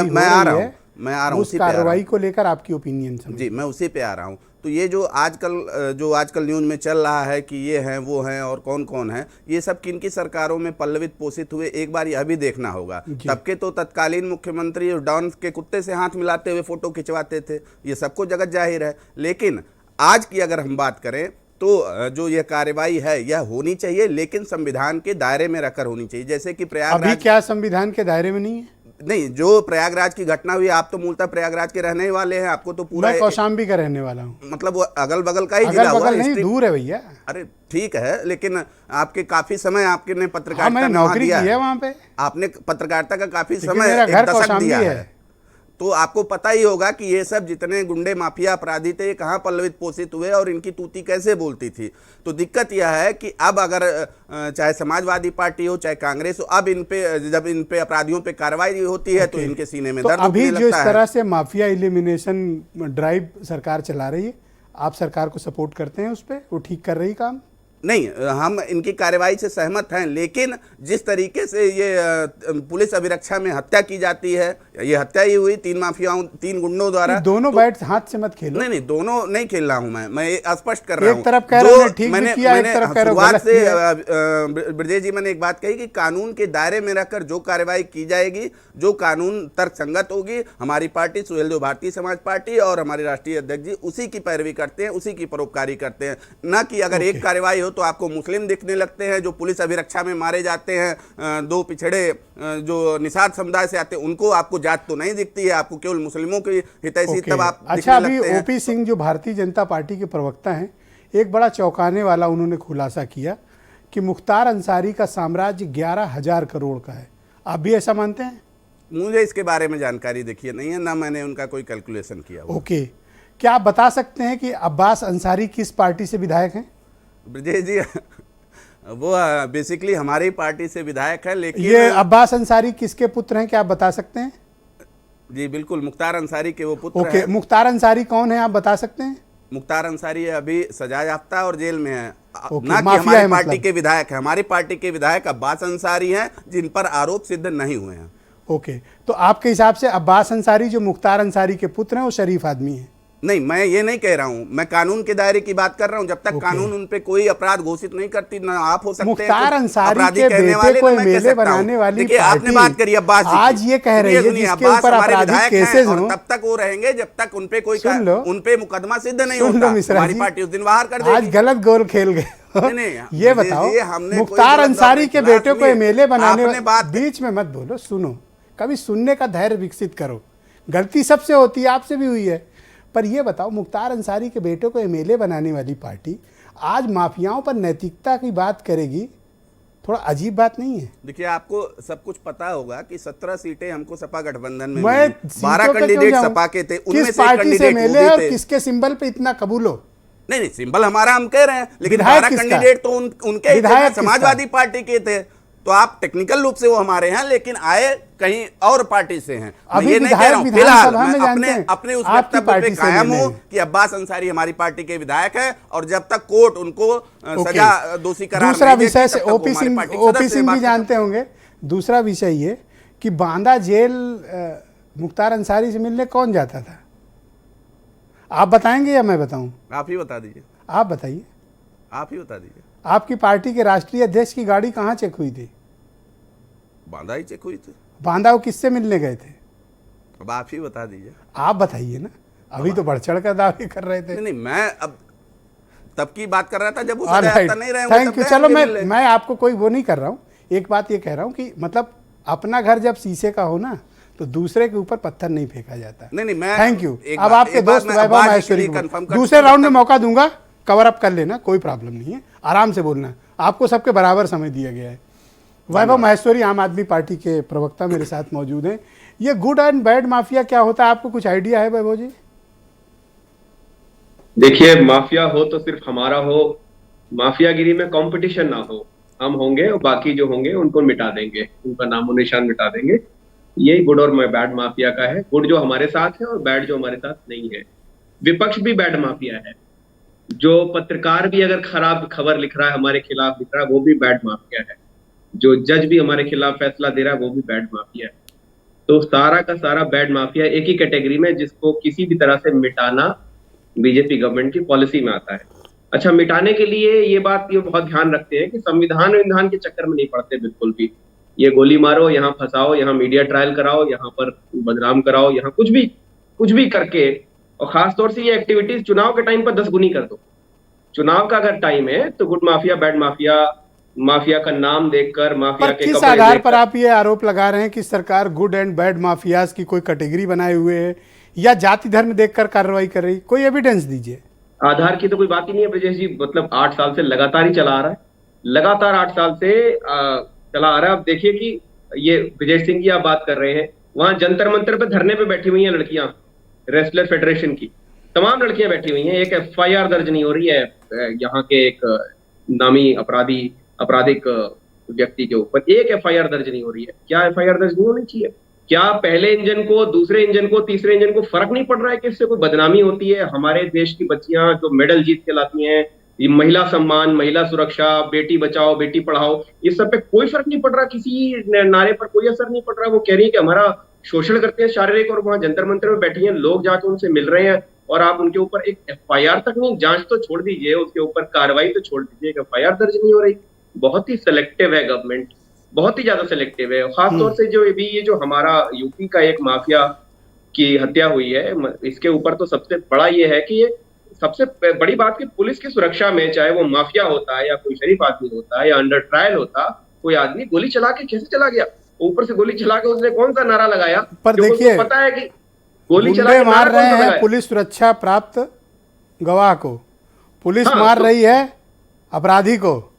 मैं आ रहा हूँ उस कार्रवाई को लेकर आपकी ओपिनियन जी, मैं उसी पे आ रहा हूँ। तो ये जो आजकल न्यूज़ में चल रहा है कि ये हैं वो हैं और कौन कौन है, ये सब किनकी सरकारों में पल्लवित पोषित हुए, एक बार यह भी देखना होगा। तब के तो तत्कालीन मुख्यमंत्री डॉन के कुत्ते से हाथ मिलाते हुए फोटो खिंचवाते थे, ये सबको जगत जाहिर है। लेकिन आज की अगर हम बात करें तो जो यह कार्रवाई है यह होनी चाहिए, लेकिन संविधान के दायरे में रखकर होनी चाहिए। जैसे कि प्रयागराज, अभी क्या संविधान के दायरे में नहीं है? नहीं, जो प्रयागराज की घटना हुई, आप तो मूलतः प्रयागराज के रहने वाले हैं, आपको तो पूरा, मैं कौशाम्बी का रहने वाला हूँ। मतलब वो अगल बगल का ही जिला हुआ, नहीं दूर है भैया। अरे ठीक है, लेकिन आपके काफी समय आपने पत्रकारिता में नौकरी की है वहाँ पे, आपने पत्रकारिता का काफी समय, एक दशक दिया है, तो आपको पता ही होगा कि ये सब जितने गुंडे माफिया अपराधी थे, कहाँ पल्लवित पोषित हुए और इनकी तूती कैसे बोलती थी। तो दिक्कत यह है कि अब अगर चाहे समाजवादी पार्टी हो चाहे कांग्रेस हो, अब जब इन पे अपराधियों पे कार्रवाई होती है तो इनके सीने में दर्द अभी जो इस तरह से माफिया एलिमिनेशन ड्राइव सरकार चला रही है, आप सरकार को सपोर्ट करते हैं उस पर? वो ठीक कर रही काम? नहीं, हम इनकी कार्रवाई से सहमत हैं, लेकिन जिस तरीके से ये पुलिस अभिरक्षा में हत्या की जाती है, ये हत्या ही हुई 3 गुंडों द्वारा। दोनों बैट हाथ से मत खेलो। नहीं, दोनों नहीं खेल रहा हूं मैं स्पष्ट कर रहा हूं। एक तरफ कह रहे हैं ठीक भी किया, एक तरफ कह रहे हो गलत किया। ब्रजेश जी, मैंने एक बात कही कि कानून के दायरे में रहकर जो कार्रवाई की जाएगी, जो कानून तर्कसंगत होगी, हमारी पार्टी सुहेलदेव भारतीय समाज पार्टी और हमारे राष्ट्रीय अध्यक्ष जी उसी की पैरवी करते हैं, उसी की परोपकारी करते हैं। न कि अगर एक कार्रवाई हो तो आपको मुस्लिम दिखने लगते हैं, जो पुलिस अभिरक्षा में मारे जाते हैं, 2 पिछड़े जो निषाद समुदाय से आते हैं, उनको आपको जात तो नहीं दिखती है, आपको केवल मुस्लिमों की हितैषी तब आप अच्छा, अभी ओपी सिंह जो भारतीय जनता पार्टी के प्रवक्ता हैं, एक बड़ा चौंकाने वाला उन्होंने खुलासा किया कि मुख्तार अंसारी का साम्राज्य 11,000 करोड़ का है। आप भी ऐसा मानते हैं? मुझे इसके बारे में जानकारी देखिए नहीं है, ना मैंने उनका कोई कैलकुलेशन किया। ओके, क्या आप बता सकते हैं कि अब्बास अंसारी किस पार्टी से विधायक हैं? ब्रजेश जी, वो बेसिकली हमारी पार्टी से विधायक है, लेकिन ये अब्बास अंसारी किसके पुत्र हैं, क्या आप बता सकते हैं? जी बिल्कुल, मुख्तार अंसारी के वो पुत्र हैं। मुख्तार अंसारी कौन है, आप बता सकते हैं? मुख्तार अंसारी अभी सजा याफ्ता और जेल में है, ना कि हमारी पार्टी के विधायक है। हमारी पार्टी के विधायक अब्बास अंसारी हैं, जिन पर आरोप सिद्ध नहीं हुए हैं। ओके, तो आपके हिसाब से अब्बास अंसारी जो मुख्तार अंसारी के पुत्र हैं वो शरीफ आदमी है? नहीं, मैं ये नहीं कह रहा हूं, मैं कानून के दायरे की बात कर रहा हूं। जब तक कानून उन पे कोई अपराध घोषित नहीं करती, ना आप हो सकते हैं मुख्तार कुछ अंसारी अपराधी के कहने बेटे वाले, को ना मैं कह एमएलए सकता हूं। बनाने वाली देखिए, आपने पार्टी बात करी अब्बास जी आज ये कह रही है सुनिए, जिसके अब्बास ऊपर हमारे आपराधिक विधायक हैं केसेस और हों। तब तक वो रहेंगे जब तक उन पे कोई सुन लो। उन पे मुकदमा सिद्ध नहीं सुन लो होता। मिश्रा हमारी जी, पार्टी उस दिन बाहर कर आज देगी। गलत गोल खेल गए। नहीं, ये बताओ, हमने मुख्तार कोई अंसारी के गलत बेटे को सुनिए, एमएलए बनाने आपने बात बीच में मत बोलो, सुनो, कभी सुनने का धैर्य विकसित करो। गलती सबसे होती है, आपसे भी हुई है, पर ये बताओ, मुख्तार अंसारी के बेटे को एमएलए बनाने वाली पार्टी आज माफियाओं पर नैतिकता की बात करेगी, थोड़ा अजीब बात नहीं है? देखिए, आपको सब कुछ पता होगा कि 17 सीटें हमको सपा गठबंधन में मैं मिली। 12 कैंडिडेट सपा के थे, उनमें किस से एक पार्टी से कैंडिडेट एमएलए वो और भी थे। किसके सिंबल पे इतना कबूल हो? नहीं, सिंबल हमारा हम कह रहे हैं, लेकिन विधायक 12 किसका? कैंडिडेट तो उनके ही थे ना, विधायक किसका? समाजवादी पार्टी के थे। तो आप टेक्निकल रूप से वो हमारे हैं, लेकिन आए कहीं और पार्टी से हैं। मैं अभी ये नहीं कह रहा हूं, विधायक फिलहाल विधानसभा में मैं जानते हैं, अपने उस आपकी वक्तव्य पार्टी पे से कायम मिले हूं हैं। कि अब्बास अंसारी हमारी पार्टी के विधायक है, और जब तक कोर्ट उनको सजा दोषी करार दूसरा नहीं देती, विषय से तब तक वो ओपी हमारी सिंह पार्टी के सदस्य हैं। भी जानते होंगे। दूसरा विषय ये कि बांदा जेल मुख्तार अंसारी से मिलने कौन जाता था? आप बताएंगे या मैं बताऊं? आप ही बता दीजिए। आप बताइए। आप ही बता दीजिए। आपकी पार्टी के राष्ट्रीय अध्यक्ष की गाड़ी कहाँ चेक हुई थी? बांदा ही चेक हुई थी। बांदा वो किससे मिलने गए थे? अब आप ही बता दीजिए। आप बताइए ना, अभी तो बढ़ चढ़ कर दावे कर रहे थे। नहीं, मैं अब तब की बात कर रहा था जब वो सजा नहीं रहे होंगे, थैंक तब यू। गए चलो, होंगे मिलने। मैं आपको कोई वो नहीं कर रहा हूँ, एक बात ये कह रहा हूँ कि मतलब अपना घर जब शीशे का हो ना, तो दूसरे के ऊपर पत्थर नहीं फेंका जाता। नहीं, मैं थैंक यू। एक अब बात- आपके एक बात दोस्त मैं वैभव अब्बास जी के माहेश्वरी लिए को confirm कर दूसरे दूं, राउंड में तब- मौका दूंगा, कवर अप कर लेना, कोई प्रॉब्लम नहीं है, आराम से बोलना, आपको सबके बराबर समय दिया गया है। वैभव माहेश्वरी आम आदमी पार्टी के प्रवक्ता मेरे साथ मौजूद हैं। ये गुड एंड बैड माफिया क्या होता है, आपको कुछ आइडिया है वैभव जी? देखिए, माफिया हो तो सिर्फ हमारा हो, माफियागिरी में कंपटीशन ना हो, हम होंगे और बाकी जो होंगे उनको मिटा देंगे, उनका नामो निशान मिटा देंगे। यही गुड और बैड माफिया का है। गुड जो हमारे साथ है और बैड जो हमारे साथ नहीं है। विपक्ष भी बैड माफिया है। जो पत्रकार भी अगर खराब खबर लिख रहा है, हमारे खिलाफ लिख रहा है, वो भी बैड माफिया है। जो जज भी हमारे खिलाफ फैसला दे रहा है, वो भी बैड माफिया है। तो सारा का सारा बैड माफिया एक ही कैटेगरी में, जिसको किसी भी तरह से मिटाना बीजेपी गवर्नमेंट की पॉलिसी में आता है। अच्छा, मिटाने के लिए ये बात ये बहुत ध्यान रखते हैं कि संविधान के चक्कर में नहीं पड़ते बिल्कुल भी। ये गोली मारो, यहाँ फंसाओ, यहाँ मीडिया ट्रायल कराओ, यहाँ पर बदनाम कराओ, यहाँ कुछ भी करके, और खासतौर से ये एक्टिविटीज चुनाव के टाइम पर 10 गुनी कर दो। चुनाव का अगर टाइम है तो good mafia, bad mafia, mafia का नाम देखकर, माफिया पर के किस कपड़े आधार पर देखकर, आप ये आरोप लगा रहे हैं कि सरकार गुड एंड बैड माफियाज की कोई कैटेगरी बनाए हुए है या जाति धर्म देखकर कार्रवाई कर रही? कोई एविडेंस दीजिए। आधार की तो कोई बात ही नहीं है ब्रजेश जी। मतलब 8 साल से लगातार ही चला आ रहा है, लगातार 8 साल से चला आ रहा है। अब देखिए कि ये ब्रजेश सिंह की आप बात कर रहे हैं, वहां जंतर मंतर पे धरने पे बैठी हुई हैं लड़कियां, रेसलर फेडरेशन की तमाम लड़कियां बैठी हुई हैं। एक FIR दर्ज नहीं हो रही है यहाँ के एक नामी आपराधिक व्यक्ति के ऊपर, एक FIR दर्ज नहीं हो रही है। क्या FIR दर्ज नहीं होनी चाहिए? क्या पहले इंजन को, दूसरे इंजन को, तीसरे इंजन को फर्क नहीं पड़ रहा है कि इससे कोई बदनामी होती है? हमारे देश की बच्चियां जो मेडल जीत के लाती हैं, ये महिला सम्मान, महिला सुरक्षा, बेटी बचाओ बेटी पढ़ाओ, इस सब पे कोई फर्क नहीं पड़ रहा, किसी नारे पर कोई असर नहीं पड़ रहा। वो कह रही है कि हमारा शोषण करते हैं शारीरिक, और वहां जंतर मंतर में बैठी हैं, लोग जाके उनसे मिल रहे हैं, और आप उनके ऊपर एक FIR तक नहीं, जांच तो छोड़ दीजिए, उसके ऊपर कार्रवाई तो छोड़ दीजिए, एक FIR दर्ज नहीं हो रही। बहुत ही सिलेक्टिव है गवर्नमेंट, बहुत ही ज्यादा सिलेक्टिव है। खासतौर से जो भी ये जो हमारा यूपी का एक माफिया की हत्या हुई है, इसके ऊपर तो सबसे बड़ा ये है कि ये सबसे बड़ी बात कि पुलिस की सुरक्षा में, चाहे वो माफिया होता है या कोई शरीफ आदमी होता है या अंडर ट्रायल होता, कोई आदमी गोली चला के कैसे चला गया? ऊपर से गोली चला के उसने कौन सा नारा लगाया? पर जो देखिए, उसको पता है कि गोली चला गुंडे के मार नारा कौन रहे सा हैं लगाया? पुलिस सुरक्षा प्राप्त गवाह को, पुलिस हाँ, मार तो- रही है अपराधी को,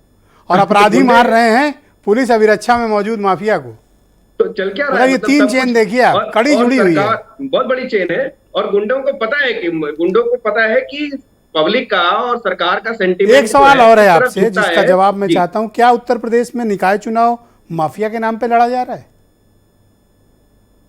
और अपराधी गुंडे- मार रहे हैं पुलिस अभिरक्षा में मौजूद माफिया को। तो चल क्या रहा मतलब है? ये मतलब 3 सब चेन कुछ- देखिए आप, और- कड़ी और जुड़ी हुई है। सरकार बहुत बड़ी चेन है, और गुंडों को पता है कि पब्लिक का और सरकार का सेंटीमेंट। एक सवाल और है आपसे जिसका जवाब मैं चाहता हूं, क्या उत्तर प्रदेश में निकाय चुनाव माफिया के नाम पे लड़ा जा रहा है?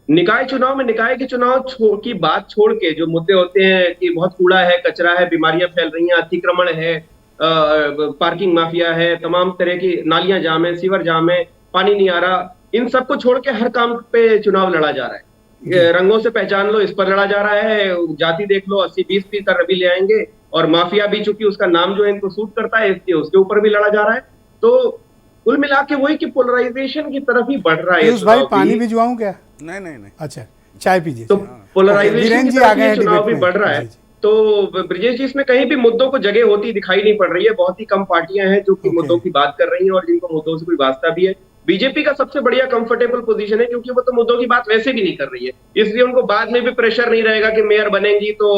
निकाय के चुनाव की बात छोड़ के जो मुद्दे होते हैं कि बहुत कूड़ा है, कचरा है, बीमारियां फैल रही हैं, अतिक्रमण है, पार्किंग माफिया है, तमाम तरह की नालियां जाम है, सीवर जाम है, पानी नहीं आ रहा, इन सबको छोड़ के हर काम पे चुनाव लड़ा जा रहा है। रंगों से पहचान लो, इस पर लड़ा जा रहा है। जाति देख लो, 80-20% अभी ले आएंगे। और माफिया भी, चूंकि उसका नाम जो है इनको सूट करता है, इसलिए उसके ऊपर भी लड़ा जा रहा है। तो कुल मिला के वही कि पोलराइजेशन की तरफ ही बढ़ रहा है। भाई पानी भिजवाऊं क्या? नहीं। अच्छा, चाय पीजिए। तो पोलराइजेशन की तरफ ये चुनाव भी बढ़ रहा है। तो ब्रिजेश जी, इसमें कहीं भी मुद्दों को जगह होती दिखाई नहीं पड़ रही है। बहुत ही कम पार्टियां हैं जो कि मुद्दों की बात कर रही हैं और जिनको मुद्दों से कोई वास्ता भी है। बीजेपी का सबसे बढ़िया कंफर्टेबल पोजीशन है, क्योंकि वो तो मुद्दों की बात वैसे भी नहीं कर रही है, इसलिए उनको बाद में भी प्रेशर नहीं रहेगा कि मेयर बनेंगी तो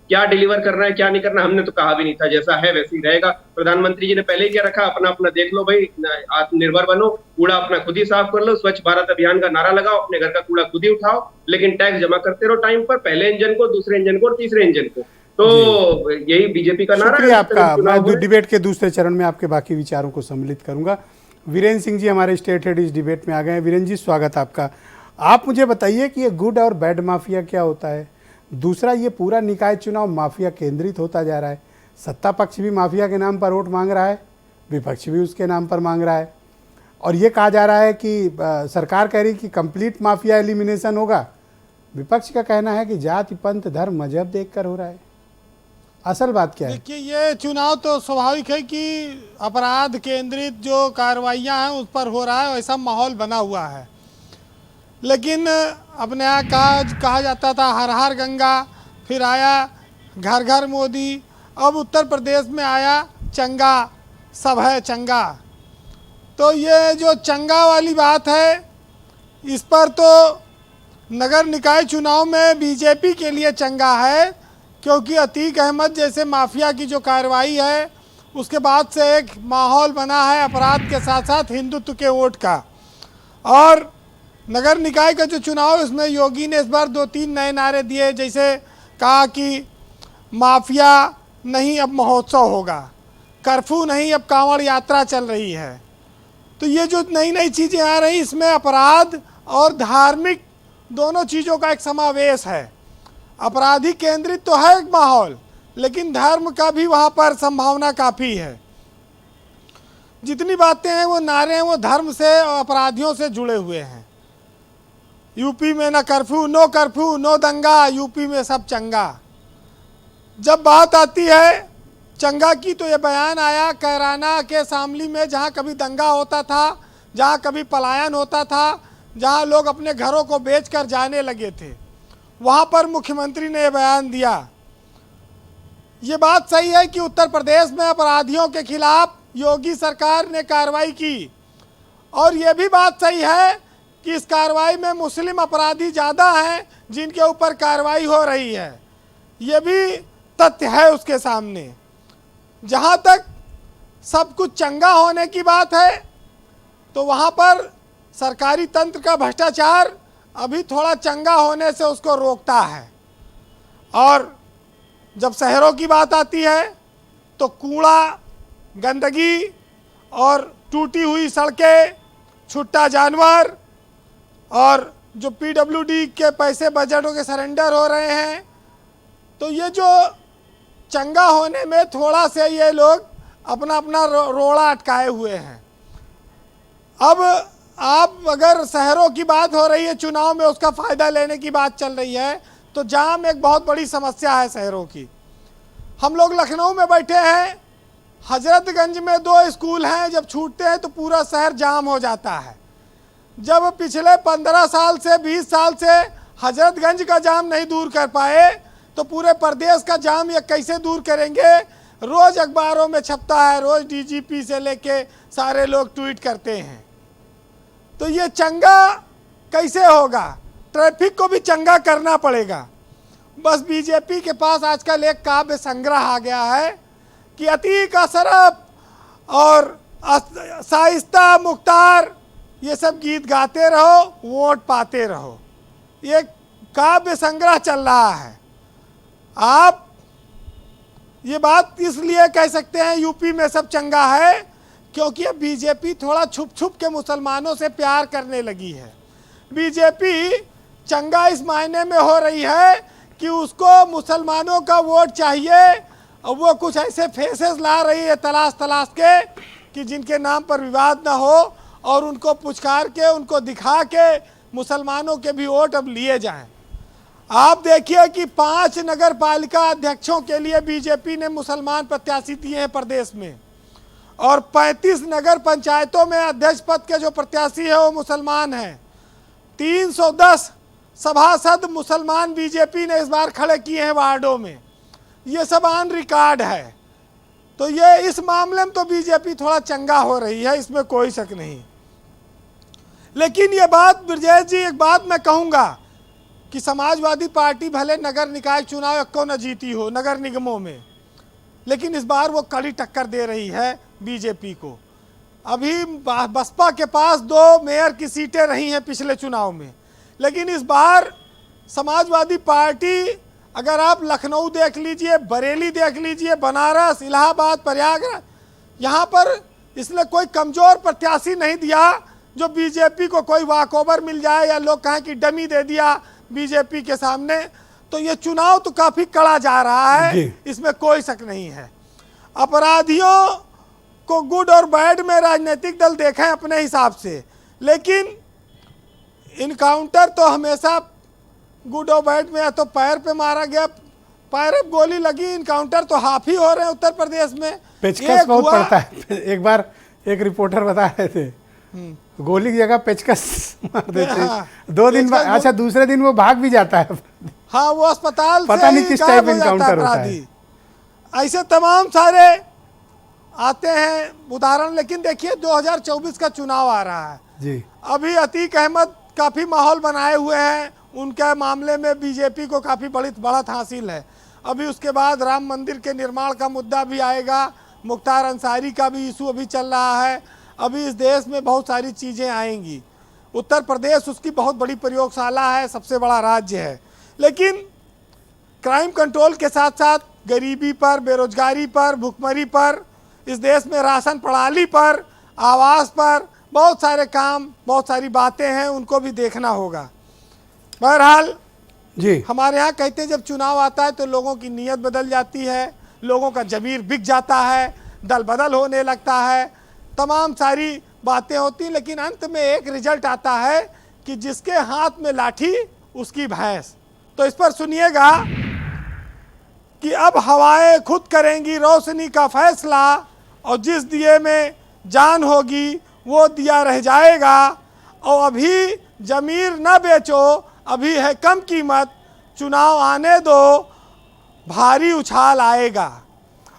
क्या डिलीवर करना है क्या नहीं करना। हमने तो कहा भी नहीं था, जैसा है वैसे ही रहेगा। प्रधानमंत्री जी ने पहले ही क्या रखा, अपना अपना देख लो भाई, आत्मनिर्भर बनो, कूड़ा अपना खुद ही साफ कर लो, स्वच्छ भारत अभियान का नारा लगाओ, अपने घर का कूड़ा खुद ही उठाओ, लेकिन टैक्स जमा करते रहो टाइम पर, पहले इंजन को, दूसरे इंजन को और तीसरे इंजन को। तो यही बीजेपी का नारा है। आपका मैं डिबेट के दूसरे चरण में आपके बाकी विचारों को सम्मिलित करूंगा। वीरेंद्र सिंह जी हमारे स्टेट हेड इस डिबेट में आ गए हैं। वीरेंद्र जी, स्वागत आपका। आप मुझे बताइए कि ये गुड और बैड माफिया क्या होता है। दूसरा, ये पूरा निकाय चुनाव माफिया केंद्रित होता जा रहा है। सत्ता पक्ष भी माफिया के नाम पर वोट मांग रहा है, विपक्ष भी उसके नाम पर मांग रहा है, और ये कहा जा रहा है कि सरकार कह रही कि कंप्लीट माफिया एलिमिनेशन होगा। विपक्ष का कहना है कि जाति, पंथ, धर्म, मजहब देखकर हो रहा है। असल बात क्या है? देखिए, ये चुनाव तो स्वाभाविक है कि अपराध केंद्रित जो कार्रवाइयाँ हैं उस पर हो रहा है, वैसा माहौल बना हुआ है। लेकिन अपने यहाँ कहा जाता था हर हर गंगा, फिर आया घर घर मोदी, अब उत्तर प्रदेश में आया चंगा सब है चंगा। तो ये जो चंगा वाली बात है, इस पर तो नगर निकाय चुनाव में बीजेपी के लिए चंगा है, क्योंकि अतीक अहमद जैसे माफिया की जो कार्रवाई है उसके बाद से एक माहौल बना है अपराध के साथ साथ हिंदुत्व के वोट का। और नगर निकाय का जो चुनाव, इसमें योगी ने इस बार 2-3 नए नारे दिए, जैसे कहा कि माफिया नहीं अब महोत्सव होगा, कर्फ्यू नहीं अब कांवड़ यात्रा चल रही है। तो ये जो नई नई चीज़ें आ रही, इसमें अपराध और धार्मिक दोनों चीज़ों का एक समावेश है। अपराधी केंद्रित तो है एक माहौल, लेकिन धर्म का भी वहाँ पर संभावना काफ़ी है। जितनी बातें हैं, वो नारे हैं, वो धर्म से और अपराधियों से जुड़े हुए हैं। यूपी में ना कर्फ्यू, नो दंगा, यूपी में सब चंगा। जब बात आती है चंगा की, तो ये बयान आया कैराना के शामली में, जहाँ कभी दंगा होता था, जहाँ कभी पलायन होता था, जहाँ लोग अपने घरों को बेचकर जाने लगे थे, वहाँ पर मुख्यमंत्री ने यह बयान दिया। ये बात सही है कि उत्तर प्रदेश में अपराधियों के खिलाफ योगी सरकार ने कार्रवाई की, और ये भी बात सही है कि इस कार्रवाई में मुस्लिम अपराधी ज़्यादा हैं जिनके ऊपर कार्रवाई हो रही है। ये भी तथ्य है उसके सामने। जहाँ तक सब कुछ चंगा होने की बात है, तो वहाँ पर सरकारी तंत्र का भ्रष्टाचार अभी थोड़ा चंगा होने से उसको रोकता है। और जब शहरों की बात आती है, तो कूड़ा, गंदगी और टूटी हुई सड़कें, छुट्टा जानवर और जो पीडब्ल्यूडी के पैसे बजटों के सरेंडर हो रहे हैं, तो ये जो चंगा होने में थोड़ा से ये लोग अपना अपना रोड़ा अटकाए हुए हैं। अब आप अगर शहरों की बात हो रही है चुनाव में, उसका फ़ायदा लेने की बात चल रही है, तो जाम एक बहुत बड़ी समस्या है शहरों की। हम लोग लखनऊ में बैठे हैं, हजरतगंज में 2 स्कूल हैं, जब छूटते हैं तो पूरा शहर जाम हो जाता है। जब पिछले 15 साल से 20 साल से हजरतगंज का जाम नहीं दूर कर पाए, तो पूरे प्रदेश का जाम ये कैसे दूर करेंगे? रोज़ अखबारों में छपता है, रोज़ डीजीपी से लेके सारे लोग ट्वीट करते हैं। तो ये चंगा कैसे होगा? ट्रैफिक को भी चंगा करना पड़ेगा। बस बीजेपी के पास आजकल एक काव्य संग्रह आ गया है कि अतीक अशरफ और शाइस्ता मुख्तार, ये सब गीत गाते रहो, वोट पाते रहो। ये काव्य संग्रह चल रहा है। आप ये बात इसलिए कह सकते हैं यूपी में सब चंगा है, क्योंकि अब बीजेपी थोड़ा छुप छुप के मुसलमानों से प्यार करने लगी है। बीजेपी चंगा इस मायने में हो रही है कि उसको मुसलमानों का वोट चाहिए, और वो कुछ ऐसे फेसेस ला रही है तलाश के कि जिनके नाम पर विवाद ना हो, और उनको पुचकार के, उनको दिखा के मुसलमानों के भी वोट अब लिए जाएं। आप देखिए कि 5 नगर पालिका अध्यक्षों के लिए बीजेपी ने मुसलमान प्रत्याशी दिए हैं प्रदेश में, और 35 नगर पंचायतों में अध्यक्ष पद के जो प्रत्याशी है वो मुसलमान हैं। 310 सभासद मुसलमान बीजेपी ने इस बार खड़े किए हैं वार्डों में। ये सब ऑन रिकॉर्ड है। तो ये इस मामले में तो बीजेपी थोड़ा चंगा हो रही है, इसमें कोई शक नहीं। लेकिन ये बात ब्रजेश जी, एक बात मैं कहूँगा कि समाजवादी पार्टी भले नगर निकाय चुनाव को न जीती हो नगर निगमों में, लेकिन इस बार वो कड़ी टक्कर दे रही है बीजेपी को। अभी बसपा के पास 2 मेयर की सीटें रही हैं पिछले चुनाव में, लेकिन इस बार समाजवादी पार्टी, अगर आप लखनऊ देख लीजिए, बरेली देख लीजिए, बनारस, इलाहाबाद, प्रयागराज, यहाँ पर इसने कोई कमज़ोर प्रत्याशी नहीं दिया जो बीजेपी को कोई वॉकओवर मिल जाए या लोग कहें कि डमी दे दिया बीजेपी के सामने। तो ये चुनाव तो काफ़ी कड़ा जा रहा है, इसमें कोई शक नहीं है। अपराधियों को गुड और बैड में राजनीतिक दल देखें अपने हिसाब से, लेकिन इनकाउंटर तो हमेशा गुड और बैड में, या तो पैर पे मारा गया, पैर पे गोली लगी, इनकाउंटर तो हाफ ही हो रहे हैं उत्तर प्रदेश में। पेचकस बहुत पड़ता है। एक बार एक रिपोर्टर बता रहे थे गोली की जगह पेचकस मार देते हैं। 2 दिन बाद, अच्छा दूसरे दिन वो भाग भी जाता है। हाँ, वो अस्पताल पता नहीं किस टाइप इनकाउंटर होता है। ऐसे तमाम सारे आते हैं उदाहरण। लेकिन देखिए 2024 का चुनाव आ रहा है जी। अभी अतीक अहमद काफ़ी माहौल बनाए हुए हैं, उनके मामले में बीजेपी को काफ़ी बड़ी बढ़त हासिल है। अभी उसके बाद राम मंदिर के निर्माण का मुद्दा भी आएगा, मुख्तार अंसारी का भी इशू अभी चल रहा है। अभी इस देश में बहुत सारी चीज़ें आएंगी। उत्तर प्रदेश उसकी बहुत बड़ी प्रयोगशाला है, सबसे बड़ा राज्य है। लेकिन क्राइम कंट्रोल के साथ साथ गरीबी पर, बेरोजगारी पर, भुखमरी पर, इस देश में राशन प्रणाली पर, आवास पर बहुत सारे काम, बहुत सारी बातें हैं, उनको भी देखना होगा। बहरहाल जी, हमारे यहाँ कहते हैं जब चुनाव आता है तो लोगों की नीयत बदल जाती है, लोगों का ज़मीर बिक जाता है, दल बदल होने लगता है, तमाम सारी बातें होती हैं। लेकिन अंत में एक रिजल्ट आता है कि जिसके हाथ में लाठी उसकी भैंस। तो इस पर सुनिएगा कि अब हवाएं खुद करेंगी रोशनी का फैसला, और जिस दिए में जान होगी वो दिया रह जाएगा। और अभी ज़मीर न बेचो, अभी है कम कीमत, चुनाव आने दो, भारी उछाल आएगा।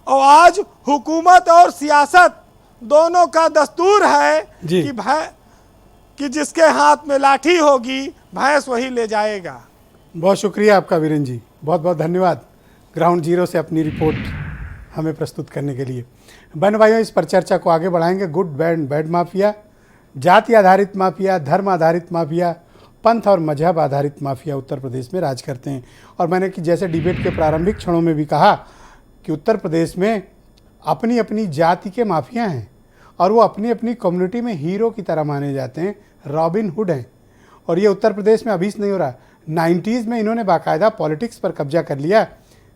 और आज हुकूमत और सियासत दोनों का दस्तूर है कि जिसके हाथ में लाठी होगी भैंस वही ले जाएगा। बहुत शुक्रिया आपका वीरेंद्र जी, बहुत बहुत धन्यवाद ग्राउंड जीरो से अपनी रिपोर्ट हमें प्रस्तुत करने के लिए। बहन भाइयों, इस पर चर्चा को आगे बढ़ाएंगे। गुड बैड माफिया, जाति आधारित माफिया, धर्म आधारित माफिया, पंथ और मजहब आधारित माफिया उत्तर प्रदेश में राज करते हैं। और मैंने कि जैसे डिबेट के प्रारंभिक क्षणों में भी कहा कि उत्तर प्रदेश में अपनी अपनी जाति के माफिया हैं और वो अपनी अपनी कम्युनिटी में हीरो की तरह माने जाते हैं, रॉबिन हुड हैं। और ये उत्तर प्रदेश में अभी से नहीं हो रहा, 90s में इन्होंने बाकायदा पॉलिटिक्स पर कब्जा कर लिया।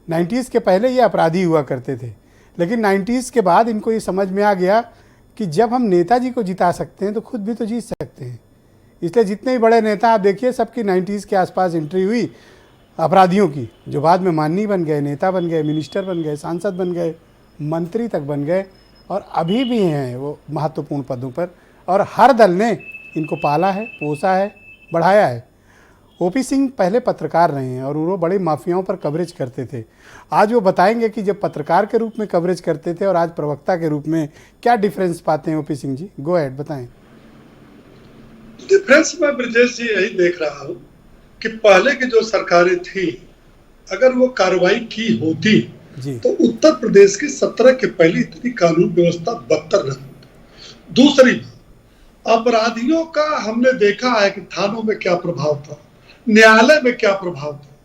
90s के पहले ये अपराधी हुआ करते थे, लेकिन 90s के बाद इनको ये समझ में आ गया कि जब हम नेताजी को जिता सकते हैं तो खुद भी तो जीत सकते हैं। इसलिए जितने भी बड़े नेता आप देखिए, सबकी 90s के आसपास एंट्री हुई अपराधियों की, जो बाद में माननीय बन गए, नेता बन गए, मिनिस्टर बन गए, सांसद बन गए, मंत्री तक बन गए और अभी भी हैं वो महत्वपूर्ण पदों पर। और हर दल ने इनको पाला है, पोसा है, बढ़ाया है। ओपी सिंह पहले पत्रकार रहे हैं और वो बड़ी माफियाओं पर कवरेज करते थे। आज वो बताएंगे कि जब पत्रकार के रूप में कवरेज करते थे और आज प्रवक्ता के रूप में क्या डिफरेंस पाते हैं। ओपी सिंह जी, गो अहेड, बताएं। डिफरेंस में ब्रजेश जी यही देख रहा हूँ कि पहले की जो सरकारें थी, अगर वो कार्रवाई की होती तो उत्तर प्रदेश की 17 के पहले इतनी कानून व्यवस्था बदतर न होती। दूसरी बात, अपराधियों का हमने देखा है कि थानों में क्या प्रभाव था, न्यायालय में क्या प्रभाव था।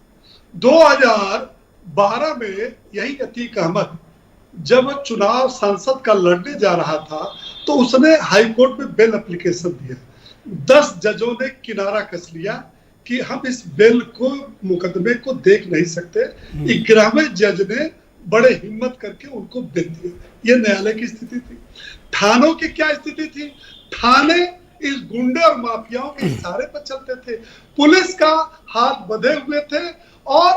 2012 में यही अतीक अहमद जब चुनाव संसद का लड़ने जा रहा था तो उसने हाईकोर्ट में बेल एप्लीकेशन दिया। 10 जजों ने किनारा कस लिया कि हम इस बेल को, मुकदमे को देख नहीं सकते। 11वें जज ने बड़े हिम्मत करके उनको बेल दिया। ये न्यायालय की स्थिति थी। थानों की क्या स्थिति थी? थाने इस गुंडे और माफियाओं के इशारे पर चलते थे। पुलिस का हाथ बंधे हुए थे और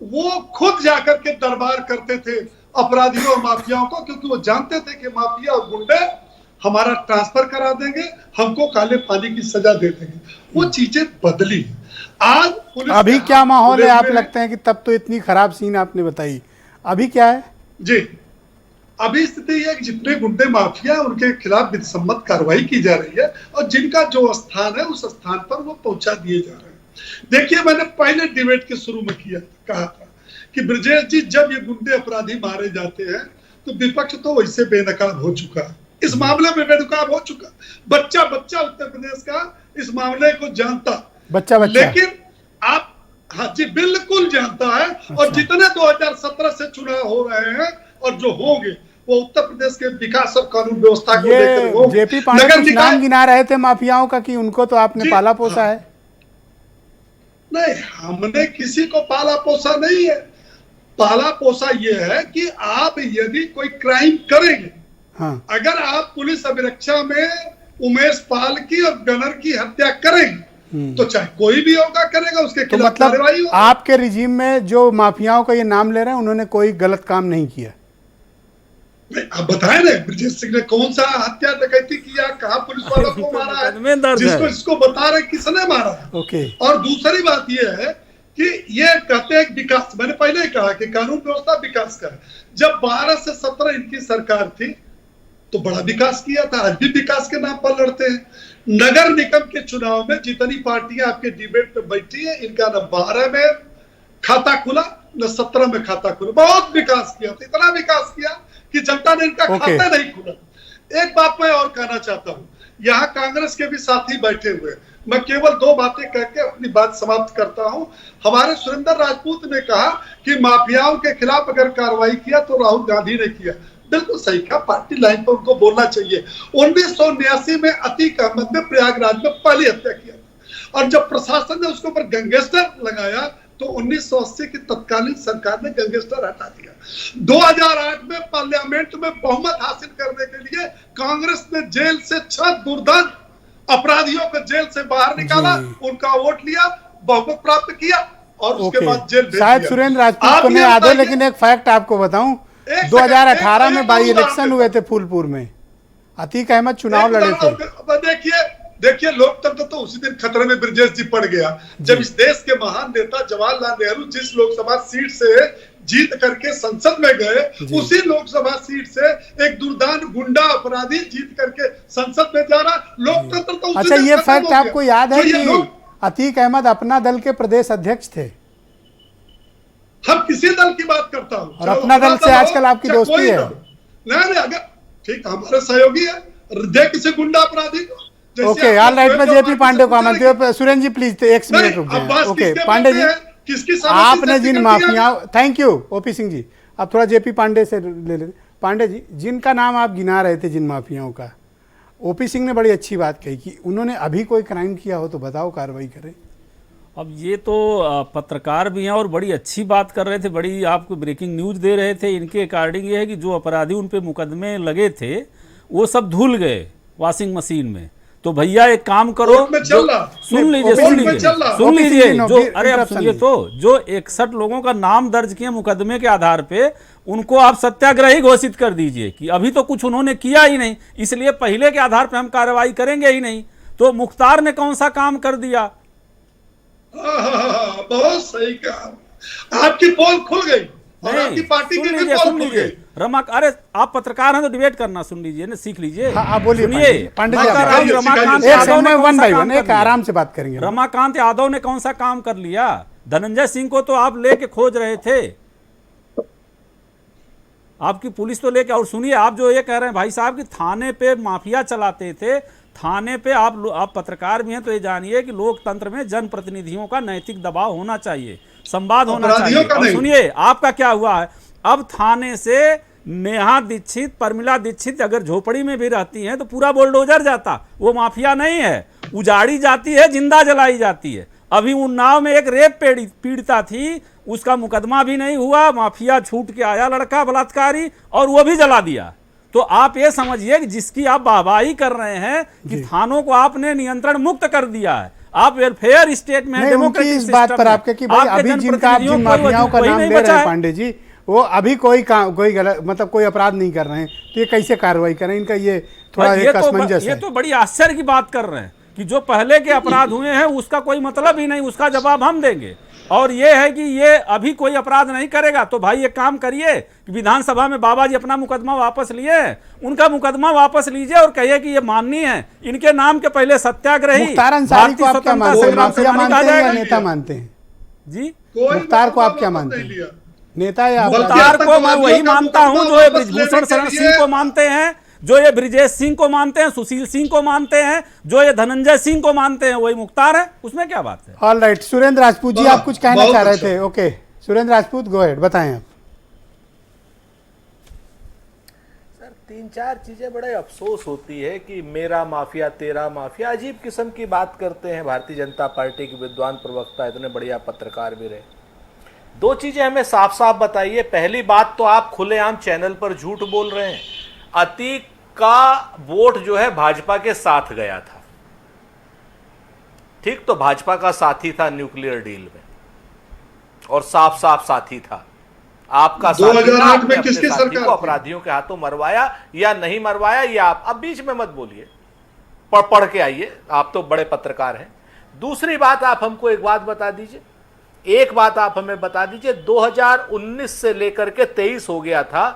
वो खुद जाकर के दरबार करते थे अपराधियों और माफियाओं को, क्योंकि वो जानते थे कि माफिया और गुंडे हमारा ट्रांसफर करा देंगे, हमको काले पानी की सजा दे देंगे। वो चीजें बदली। आज पुलिस अभी क्या माहौल है? आप लगते हैं कि तब तो इतनी खराब सीन आपने बताई, अभी क्या है? जी, अभी स्थिति है कि जितने गुंडे माफिया उनके खिलाफ विधिसम्मत कार्रवाई की जा रही है और जिनका जो स्थान है उस स्थान पर वो पहुंचा दिए जा रहे हैं। देखिए, मैंने पहले डिबेट के शुरू में कहा था कि ब्रजेश जी, जब ये गुंडे अपराधी मारे जाते हैं तो विपक्ष तो वैसे बेनकाब हो चुका है, इस मामले में बेनकाब हो चुका। बच्चा उत्तर प्रदेश का इस मामले को जानता, बच्चा लेकिन आप, हाँ जी, बिल्कुल जानता है। और जितने 2017 से चुनाव हो रहे हैं और जो होंगे वो उत्तर प्रदेश के विकास और कानून व्यवस्था को लेकर होंगे। जेपी पांडे कुछ नाम गिना रहे थे माफियाओं का कि उनको तो आपने पाला पोसा है। नहीं, हमने किसी को पाला पोसा नहीं है। पाला पोसा ये है कि आप यदि कोई क्राइम करेंगे, हाँ, अगर आप पुलिस अभिरक्षा में उमेश पाल की और गनर की हत्या करेंगे तो चाहे कोई भी होगा करेगा, उसके खिलाफ कार्रवाई होगी। आपके रिजीम में जो माफियाओं का ये नाम ले रहे हैं उन्होंने कोई गलत काम नहीं किया। आप बताए ना, ब्रजेश सिंह ने कौन सा हत्या डकैती किया, कहाँ पुलिस वालों को मारा है, जिसको बता रहे किसने मारा है। ओके। और दूसरी बात यह है कि ये कहते हैं विकास, मैंने पहले ही कहा कि कानून व्यवस्था विकास का है। जब 12 से 17 इनकी सरकार थी तो बड़ा विकास किया था, आज भी विकास के नाम पर लड़ते हैं। नगर निगम के चुनाव में जितनी पार्टियां आपके डिबेट में बैठी है, इनका न 12 में खाता खुला न 17 में खाता खुला। बहुत विकास किया था, इतना विकास किया कि जनता ने इनका खाता नहीं खुला। एक बात मैं और कहना चाहता हूं, यहाँ कांग्रेस के भी साथी बैठे हुए, मैं केवल 2 बातें कह के अपनी बात समाप्त करता हूं। हमारे सुरेंद्र राजपूत ने कहा कि माफियाओं के खिलाफ अगर कार्रवाई किया तो राहुल गांधी ने किया। बिल्कुल सही कहा, पार्टी लाइन पर उनको बोलना चाहिए। 1989 में अतीक अहमद ने प्रयागराज में पहली हत्या किया था और जब प्रशासन ने उसके ऊपर गैंगस्टर लगाया तो 1980 की तत्कालीन सरकार ने गैंगस्टर हटा दिया। 2008 में पार्लियामेंट में बहुमत हासिल करने के लिए कांग्रेस ने जेल से 6 दुर्दांत अपराधियों को जेल से बाहर निकाला, उनका वोट लिया, बहुमत प्राप्त किया और उसके बाद जेल भेज दिया। शायद सुरेंद्र राजपूत को नहीं याद है, लेकिन एक फैक्ट आपको बताऊं, 2018 में बाई इलेक्शन हुए थे फूलपुर में, अतीक अहमद चुनाव लड़े थे। देखिए, लोकतंत्र तो उसी दिन खतरे में ब्रजेश जी पड़ गया जब इस देश के महान नेता जवाहरलाल नेहरू जिस लोकसभा सीट से जीत करके संसद में गए, उसी लोकसभा सीट से एक दुर्दांत गुंडा अपराधी जीत करके संसद में जा रहा। लोकतंत्र तो अच्छा, ये फैक्ट आपको याद है कि अतीक अहमद अपना दल के प्रदेश अध्यक्ष थे? हम किसी दल की बात करता हूँ और अपना दल से आजकल आपकी दोस्ती है? नहीं, अगर ठीक हमारे सहयोगी है, दे किसी गुंडा अपराधी को। ओके, ऑल राइट, मैं जेपी पांडे को आमंत्रित। सुरेंद्र जी प्लीज 1 मिनट रुक जाए। ओके पांडे जी, आपने जिन माफियाओं, थैंक यू ओपी सिंह जी, आप थोड़ा जेपी पांडे से ले लेते। पांडे जी, जिनका नाम आप गिना रहे थे जिन माफियाओं का, ओपी सिंह ने बड़ी अच्छी बात कही कि उन्होंने अभी कोई क्राइम किया हो तो बताओ, कार्रवाई करें। अब ये तो पत्रकार भी हैं और बड़ी अच्छी बात कर रहे थे, बड़ी आपको ब्रेकिंग न्यूज़ दे रहे थे। इनके अकॉर्डिंग ये है कि जो अपराधी उन पे मुकदमे लगे थे वो सब धुल गए वॉशिंग मशीन में। तो भैया एक काम करो, सुन लीजिए, जो अरे अब सुनिए, तो जो 61 लोगों का नाम दर्ज किए मुकदमे के आधार पे, उनको आप सत्याग्रही घोषित कर दीजिए कि अभी तो कुछ उन्होंने किया ही नहीं, इसलिए पहले के आधार पे हम कार्रवाई करेंगे ही नहीं। तो मुख्तार ने कौन सा काम कर दिया? बहुत सही कहा, आपकी पोल खुल गई और आपकी पार्टी की भी पोल खुल गई। रमा, अरे आप पत्रकार हैं तो डिबेट करना सुन लीजिए ना, सीख लीजिए। हाँ, बोलिए पांडे जी, रमाकांत यादव ने वन बाय वन एक आराम से बात करेंगे। रमाकांत यादव ने कौन सा काम कर लिया? धनंजय सिंह को तो आप लेके खोज रहे थे, आपकी पुलिस तो लेके। और सुनिए, आप जो ये कह रहे हैं भाई साहब कि थाने पे माफिया चलाते थे, थाने पे आप पत्रकार भी हैं तो ये जानिए कि लोकतंत्र में जनप्रतिनिधियों का नैतिक दबाव होना चाहिए, संवाद होना चाहिए। और सुनिए, आपका क्या हुआ है, अब थाने से नेहा दीक्षित, पर्मिला दीक्षित अगर झोपड़ी में भी रहती हैं तो पूरा बुलडोजर जाता। वो माफिया नहीं है, उजाड़ी जाती है, जिंदा जलाई जाती है। अभी उन्नाव में एक रेप पीड़िता थी, उसका मुकदमा भी नहीं हुआ, माफिया छूट के आया लड़का बलात्कारी और वो भी जला दिया। तो आप ये समझिए कि जिसकी आप वाहवाही कर रहे हैं कि थानों को आपने नियंत्रण मुक्त कर दिया है, आप वेलफेयर स्टेट में, उनकी इस बात पर आपके कि भाई अभी जिनका आप जिन माफियाओं का नाम ले रहे हैं पांडे जी, वो अभी कोई गलत मतलब कोई अपराध नहीं कर रहे हैं, तो ये कैसे कार्रवाई करें? इनका ये थोड़ा एक असमंजस है। ये तो बड़ी आश्चर्य की बात कर रहे हैं कि जो पहले के अपराध हुए हैं उसका कोई मतलब ही नहीं, उसका जवाब हम देंगे। और ये है कि ये अभी कोई अपराध नहीं करेगा, तो भाई एक काम करिए कि विधानसभा में बाबा जी अपना मुकदमा वापस लिए, उनका मुकदमा वापस लीजिए और कहिए कि ये माननीय है, इनके नाम के पहले सत्याग्रही मुख्तार अंसारी को आप क्या मानते हैं? माफिया मानते हैं या नेता मानते हैं जी? मुख्तार को आप क्या मानते हैं, नेता या मुख्तार को मैं वही मानता हूं जो ये ब्रिजभूषण शरण सिंह को मानते हैं, जो ये ब्रिजेश सिंह को मानते हैं, सुशील सिंह को मानते हैं, जो ये धनंजय सिंह को मानते हैं, वही मुख्तार है। उसमें क्या बात है? ऑल राइट, सुरेंद्र राजपूत जी आप कुछ कहना चाह रहे थे? Okay Surendra Rajput, go ahead, बताएं आप। सर 3-4 चीजें बड़े अफसोस होती है कि मेरा माफिया तेरा माफिया, अजीब किस्म की बात करते हैं। भारतीय जनता पार्टी के विद्वान प्रवक्ता, इतने बढ़िया पत्रकार भी रहे। 2 चीजें हमें साफ साफ बताइए। पहली बात तो आप खुलेआम चैनल पर झूठ बोल रहे हैं। अतीक का वोट जो है भाजपा के साथ गया था, ठीक, तो भाजपा का साथी था न्यूक्लियर डील में और साफ साफ साथी था। आपका 2008 में किसकी सरकार को अपराधियों के हाथों मरवाया या नहीं मरवाया, ये आप अब बीच में मत बोलिए, पढ़ के आइए, आप तो बड़े पत्रकार हैं। दूसरी बात, आप हमको एक बात बता दीजिए, एक बात आप हमें बता दीजिए, 2019 से लेकर के 23 हो गया था,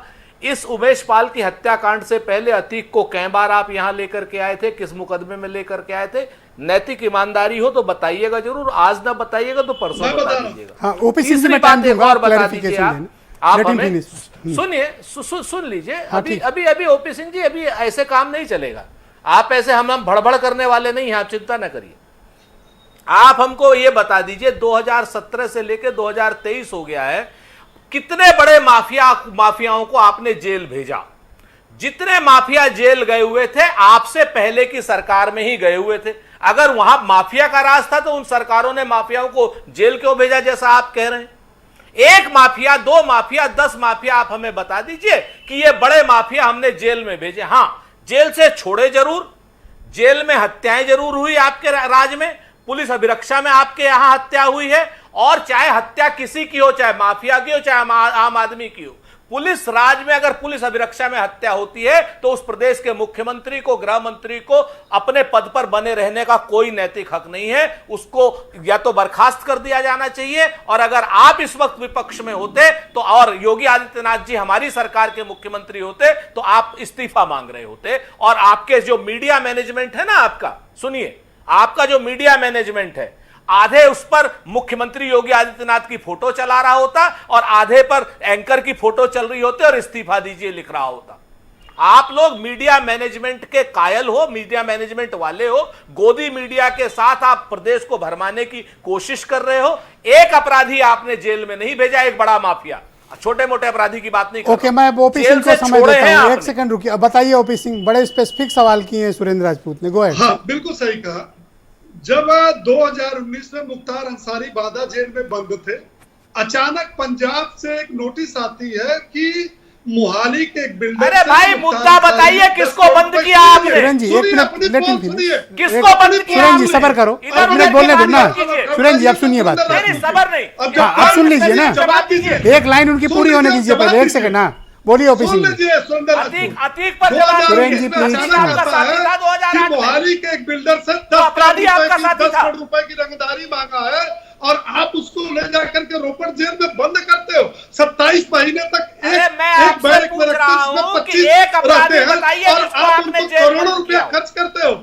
इस उमेश पाल की हत्याकांड से पहले अतीक को कई बार आप यहां लेकर के आए थे, किस मुकदमे में लेकर के आए थे? नैतिक ईमानदारी हो तो बताइएगा जरूर, आज ना बताइएगा तो परसों बता दीजिएगा। हाँ, तीसरी बात एक और बता दीजिए आप हमें, सुनिए, सुन लीजिए। अभी ओपी सिंह जी, अभी ऐसे काम नहीं चलेगा। आप ऐसे हम भड़बड़ करने वाले नहीं हैं, आप चिंता ना करिए। आप हमको ये बता दीजिए 2017 से लेकर 2023 हो गया है, कितने बड़े माफियाओं को आपने जेल भेजा? जितने माफिया जेल गए हुए थे आपसे पहले की सरकार में ही गए हुए थे। अगर वहां माफिया का राज था तो उन सरकारों ने माफियाओं को जेल क्यों भेजा जैसा आप कह रहे हैं? 1 माफिया, 2 माफिया, 10 माफिया, आप हमें बता दीजिए कि ये बड़े माफिया हमने जेल में भेजे। हां, जेल से छोड़े जरूर, जेल में हत्याएं जरूर हुई आपके राज में, पुलिस अभिरक्षा में आपके यहां हत्या हुई है, और चाहे हत्या किसी की हो, चाहे माफिया की हो, चाहे आम आदमी की हो, पुलिस राज में अगर पुलिस अभिरक्षा में हत्या होती है तो उस प्रदेश के मुख्यमंत्री को, गृह मंत्री को अपने पद पर बने रहने का कोई नैतिक हक नहीं है। उसको या तो बर्खास्त कर दिया जाना चाहिए, और अगर आप इस वक्त विपक्ष में होते तो, और योगी आदित्यनाथ जी हमारी सरकार के मुख्यमंत्री होते, तो आप इस्तीफा मांग रहे होते। और आपके जो मीडिया मैनेजमेंट है ना, आपका, सुनिए, आपका जो मीडिया मैनेजमेंट है, आधे उस पर मुख्यमंत्री योगी आदित्यनाथ की फोटो चला रहा होता और आधे पर एंकर की फोटो चल रही होती और इस्तीफा दीजिए लिख रहा होता। आप लोग मीडिया मैनेजमेंट के कायल हो, मीडिया मैनेजमेंट वाले हो। गोदी मीडिया के साथ आप प्रदेश को भरमाने की कोशिश कर रहे हो। एक अपराधी आपने जेल में नहीं भेजा, एक बड़ा माफिया, छोटे मोटे अपराधी की बात नहीं कर रहा। ओके, मैं ओपी सिंह को समय देता हूं, 1 सेकंड रुकिए। बताइए ओपी सिंह, बड़े स्पेसिफिक सवाल किए हैं सुरेंद्र राजपूत ने, गो अहेड। हाँ, बिल्कुल सही कहा। जब 2019 में मुख्तार अंसारी बादा जेल में बंद थे, अचानक पंजाब से एक नोटिस आती है कि मोहाली के एक बिल्डर, अरे भाई मुद्दा बताइए, किसको बंद किया आपने? सुरेंद्र जी, एक मिनट, किसको बंद किया? सुरेंद्र जी सबर करो, एक मिनट बोलने दो ना। सुरेंद्र जी आप सुनिए बात, सबर नहीं, आप सुन लीजिए ना, एक लाइन उनकी पूरी होने दीजिए पहले, 1 सेकंड। ना बोलिए ओपी सिंह। अतीक पर जवाब जी प्लीज। मोहाली के एक बिल्डर से 10 करोड़ रुपए की रंगदारी मांगा है और आप उसको ले जाकर के रोपड़ जेल में बंद करते हो। 27 महीने तक एक बैरक में रखते हैं, 25 रहते हैं और आप उनको करोड़ों रुपया खर्च करते हो।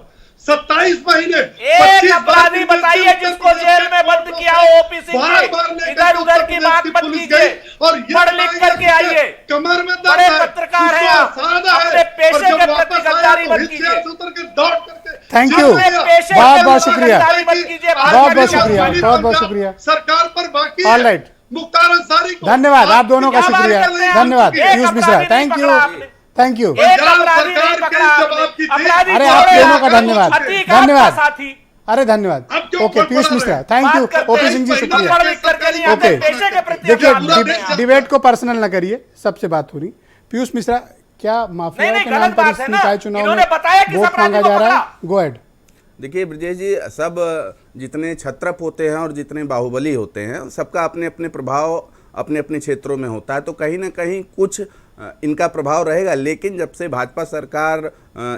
27 महीने एक अपराधी बताइए जिसको जेल में बंद किया हो ओपी सिंह जी। इधर उधर की बात मत कीजिए, पढ़ लिख करके आइए, कमर में बड़े पत्रकार हैं आप, अपने पेशे के प्रति गद्दारी मत कीजिए। थैंक यू, बहुत बहुत शुक्रिया, बहुत बहुत शुक्रिया, बहुत बहुत शुक्रिया सरकार पर। बाकी ऑल राइट, मुख्तार अंसारी को धन्यवाद, आप दोनों का शुक्रिया, धन्यवाद Piyush Mishra, thank you, thank you. अरे आप दोनों का धन्यवाद, धन्यवाद, अरे धन्यवाद। Okay Piyush Mishra, thank you. OP Singh ji शुक्रिया। ओके देखिए, डिबेट को पर्सनल ना करिए, सबसे बात हो रही। पीयूष मिश्रा, क्या माफिया नहीं, के नाम गलत पर बात इस है ना। निकाय चुनाव इन्होंने में बताया कि वोट अपराधी मांगा को जा रहा है? पकड़ा। Go ahead. देखिए ब्रजेश जी, सब जितने छत्रप होते हैं और जितने बाहुबली होते हैं, सबका अपने अपने प्रभाव अपने अपने क्षेत्रों में होता है, तो कहीं ना कहीं कुछ इनका प्रभाव रहेगा। लेकिन जब से भाजपा सरकार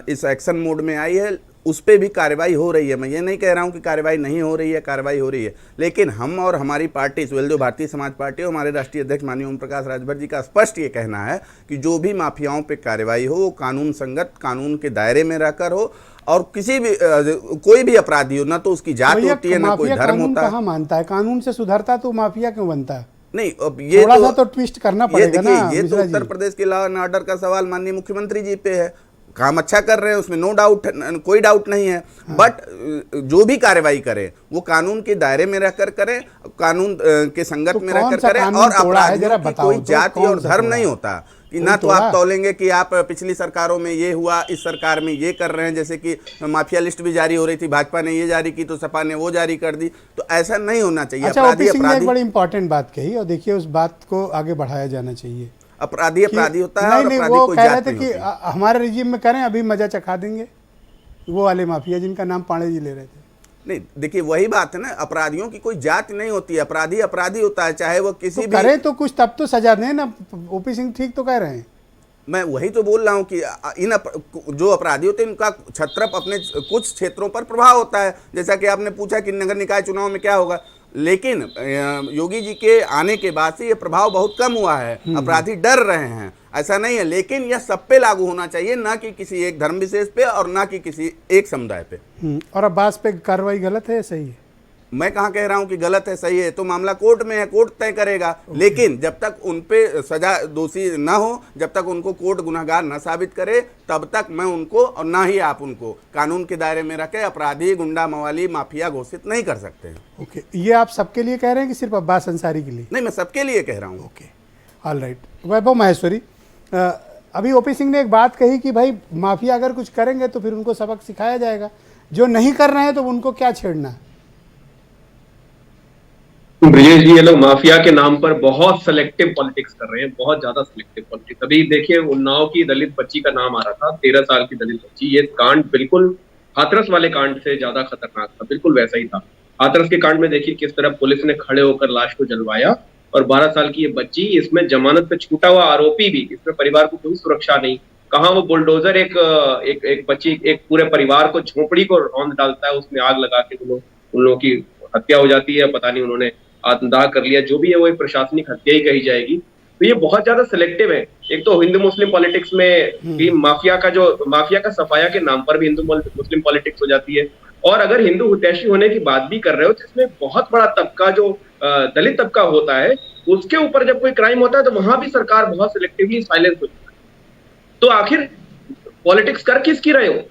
इस एक्शन मोड में आई है, उस पर भी कार्रवाई हो रही है। मैं ये नहीं कह रहा हूँ कि कार्रवाई नहीं हो रही है, कार्रवाई हो रही है। लेकिन हम और हमारी पार्टी सुहेलदेव भारतीय समाज पार्टी और हमारे राष्ट्रीय अध्यक्ष माननीय ओम प्रकाश राजभर जी का स्पष्ट ये कहना है कि जो भी माफियाओं पे कार्रवाई हो वो कानून संगत, कानून के दायरे में रहकर हो, और किसी भी कोई भी अपराधी हो, ना तो उसकी जात होती है, ना कोई धर्म होता है। कहाँ मानता है? कानून से सुधरता तो माफिया क्यों बनता है? नहीं, अब ये थोड़ा सा तो ट्विस्ट करना पड़ेगा ना। ये तो उत्तर प्रदेश के लॉ एंड ऑर्डर का सवाल माननीय मुख्यमंत्री जी पे है। काम अच्छा कर रहे हैं, उसमें नो डाउट, कोई डाउट नहीं है। बट जो भी कार्रवाई करें वो कानून के दायरे में रहकर करें, कानून के संगत में रहकर करें, और अपराधियों की कोई जाति और धर्म नहीं होता कि ना तो आप तौलेंगे कि आप पिछली सरकारों में ये हुआ, इस सरकार में ये कर रहे हैं। जैसे कि माफिया लिस्ट भी जारी हो रही थी, भाजपा ने ये जारी की तो सपा ने वो जारी कर दी, तो ऐसा नहीं होना चाहिए। अच्छा, ओपी सिंह ने एक बड़ी इंपॉर्टेंट बात कही, और देखिए उस बात को आगे बढ़ाया जाना चाहिए। अपराधी अपराधी होता है, और अपराधी वो कोई कह रहे जात थे नहीं कि होती। हमारे रिजीम में करें, अभी मजा चखा देंगे, वो वाले माफिया जिनका नाम पांडे जी ले रहे थे। नहीं, देखिए वही बात है ना, अपराधियों की कोई जात नहीं होती है, अपराधी अपराधी होता है, चाहे वो किसी भी करें तो कुछ तब तो सजा दें ना। ओपी सिंह ठीक तो कह रहे हैं। मैं वही तो बोल रहा हूँ कि जो अपराधी होते हैं उनका छत्रप अपने कुछ क्षेत्रों पर प्रभाव होता है। जैसा कि आपने पूछा कि नगर निकाय चुनाव में क्या होगा, लेकिन योगी जी के आने के बाद से ये प्रभाव बहुत कम हुआ है। अपराधी डर रहे हैं, ऐसा नहीं है। लेकिन यह सब पे लागू होना चाहिए, ना कि किसी एक धर्म विशेष पे और ना कि किसी एक समुदाय पे। और अब्बास पे कार्रवाई गलत है या सही है? मैं कहाँ कह रहा हूँ कि गलत है सही है, तो मामला कोर्ट में है, कोर्ट तय करेगा। लेकिन जब तक उन पे सजा दोषी ना हो, जब तक उनको कोर्ट गुनहगार न साबित करे, तब तक मैं उनको और ना ही आप उनको कानून के दायरे में रखे अपराधी, गुंडा, मवाली, माफिया घोषित नहीं कर सकते हैं। ओके, ये आप सबके लिए कह रहे हैं कि सिर्फ अब्बास अंसारी के लिए? नहीं, मैं सबके लिए कह रहा हूँ। Okay, all right. Vaibhav Maheshwari, अभी ओपी सिंह ने एक बात कही कि भाई माफिया अगर कुछ करेंगे तो फिर उनको सबक सिखाया जाएगा, जो नहीं कर रहे हैं तो उनको क्या छेड़ना है? ब्रजेश जी, ये लोग माफिया के नाम पर बहुत सेलेक्टिव पॉलिटिक्स कर रहे हैं, बहुत ज्यादा सेलेक्टिव पॉलिटिक्स। अभी देखिए उन्नाव की दलित बच्ची का नाम आ रहा था, 13 साल की दलित बच्ची। ये कांड बिल्कुल हाथरस वाले कांड से ज्यादा खतरनाक था, बिल्कुल वैसा ही था। हाथरस के कांड में देखिए किस तरह पुलिस ने खड़े होकर लाश को जलवाया, और 12 साल की ये बच्ची, इसमें जमानत पे छूटा हुआ आरोपी भी, इसमें परिवार को कोई सुरक्षा नहीं। कहाँ वो बुलडोजर एक बच्ची, एक पूरे परिवार को, झोपड़ी को रौंद डालता है, उसमें आग लगा के उन लोगों की हत्या हो जाती है। पता नहीं उन्होंने आत्मदाह कर लिया, जो भी है वो एक प्रशासनिक हत्या ही कही जाएगी। तो ये बहुत ज्यादा सिलेक्टिव है। एक तो हिंदू मुस्लिम पॉलिटिक्स में भी माफिया का सफाया के नाम पर भी हिंदू मुस्लिम पॉलिटिक्स हो जाती है। और अगर हिंदू हितैषी होने की बात भी कर रहे हो, तो इसमें बहुत बड़ा तबका जो दलित तबका होता है, उसके ऊपर जब कोई क्राइम होता है तो वहां भी सरकार बहुत सिलेक्टिवली साइलेंस हो जाती है। तो आखिर पॉलिटिक्स कर किसकी रहे हो?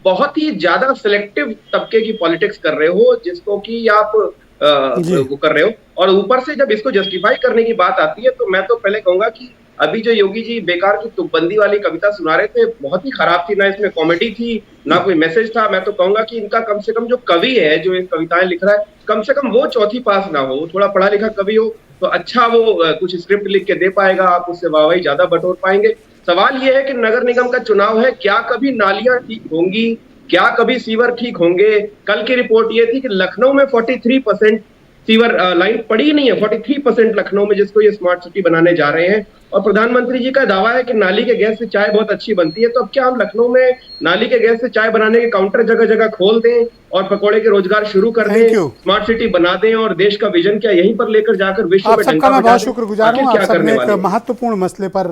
बहुत ही ज्यादा सिलेक्टिव तबके की पॉलिटिक्स कर रहे हो, जिसको कि आप वो कर रहे हो। और ऊपर से जब इसको जस्टिफाई करने की बात आती है, तो मैं तो पहले कहूंगा कि अभी जो योगी जी बेकार की तुकबंदी वाली कविता सुना रहे थे, बहुत ही खराब थी। ना इसमें कॉमेडी थी, ना कोई मैसेज था। मैं तो कहूंगा कि इनका कम से कम जो कवि है, जो ये कविताएं लिख रहा है, कम से कम वो चौथी पास ना हो, थोड़ा पढ़ा लिखा कवि हो तो अच्छा वो कुछ स्क्रिप्ट लिख के दे पाएगा, आप उससे वाहवाही ज्यादा बटोर पाएंगे। सवाल ये है कि नगर निगम का चुनाव है, क्या कभी नालियां ठीक होंगी, क्या कभी सीवर ठीक होंगे? कल की रिपोर्ट ये थी कि लखनऊ में 43% सीवर लाइन पड़ी ही नहीं है, 43% लखनऊ में, जिसको ये स्मार्ट सिटी बनाने जा रहे हैं। और प्रधानमंत्री जी का दावा है कि नाली के गैस से चाय बहुत अच्छी बनती है। तो अब क्या हम लखनऊ में नाली के गैस से चाय बनाने के काउंटर जगह जगह खोल दें और पकौड़े के रोजगार शुरू कर दें, स्मार्ट सिटी बना दें और देश का विजन क्या यहीं पर लेकर जाकर विश्व में डंका बजा दें? बहुत शुक्रगुजार हूं, आप सबने एक महत्वपूर्ण मसले पर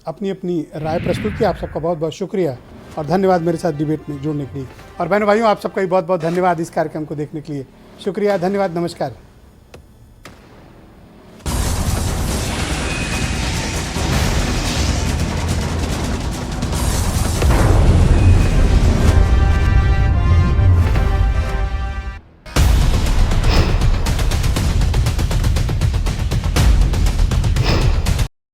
अपनी अपनी राय प्रस्तुत की। आप सबका बहुत बहुत शुक्रिया और धन्यवाद मेरे साथ डिबेट में जुड़ने के लिए। और बहनों भाइयों, आप सबका भी बहुत बहुत धन्यवाद इस कार्यक्रम को देखने के लिए। शुक्रिया, धन्यवाद, नमस्कार।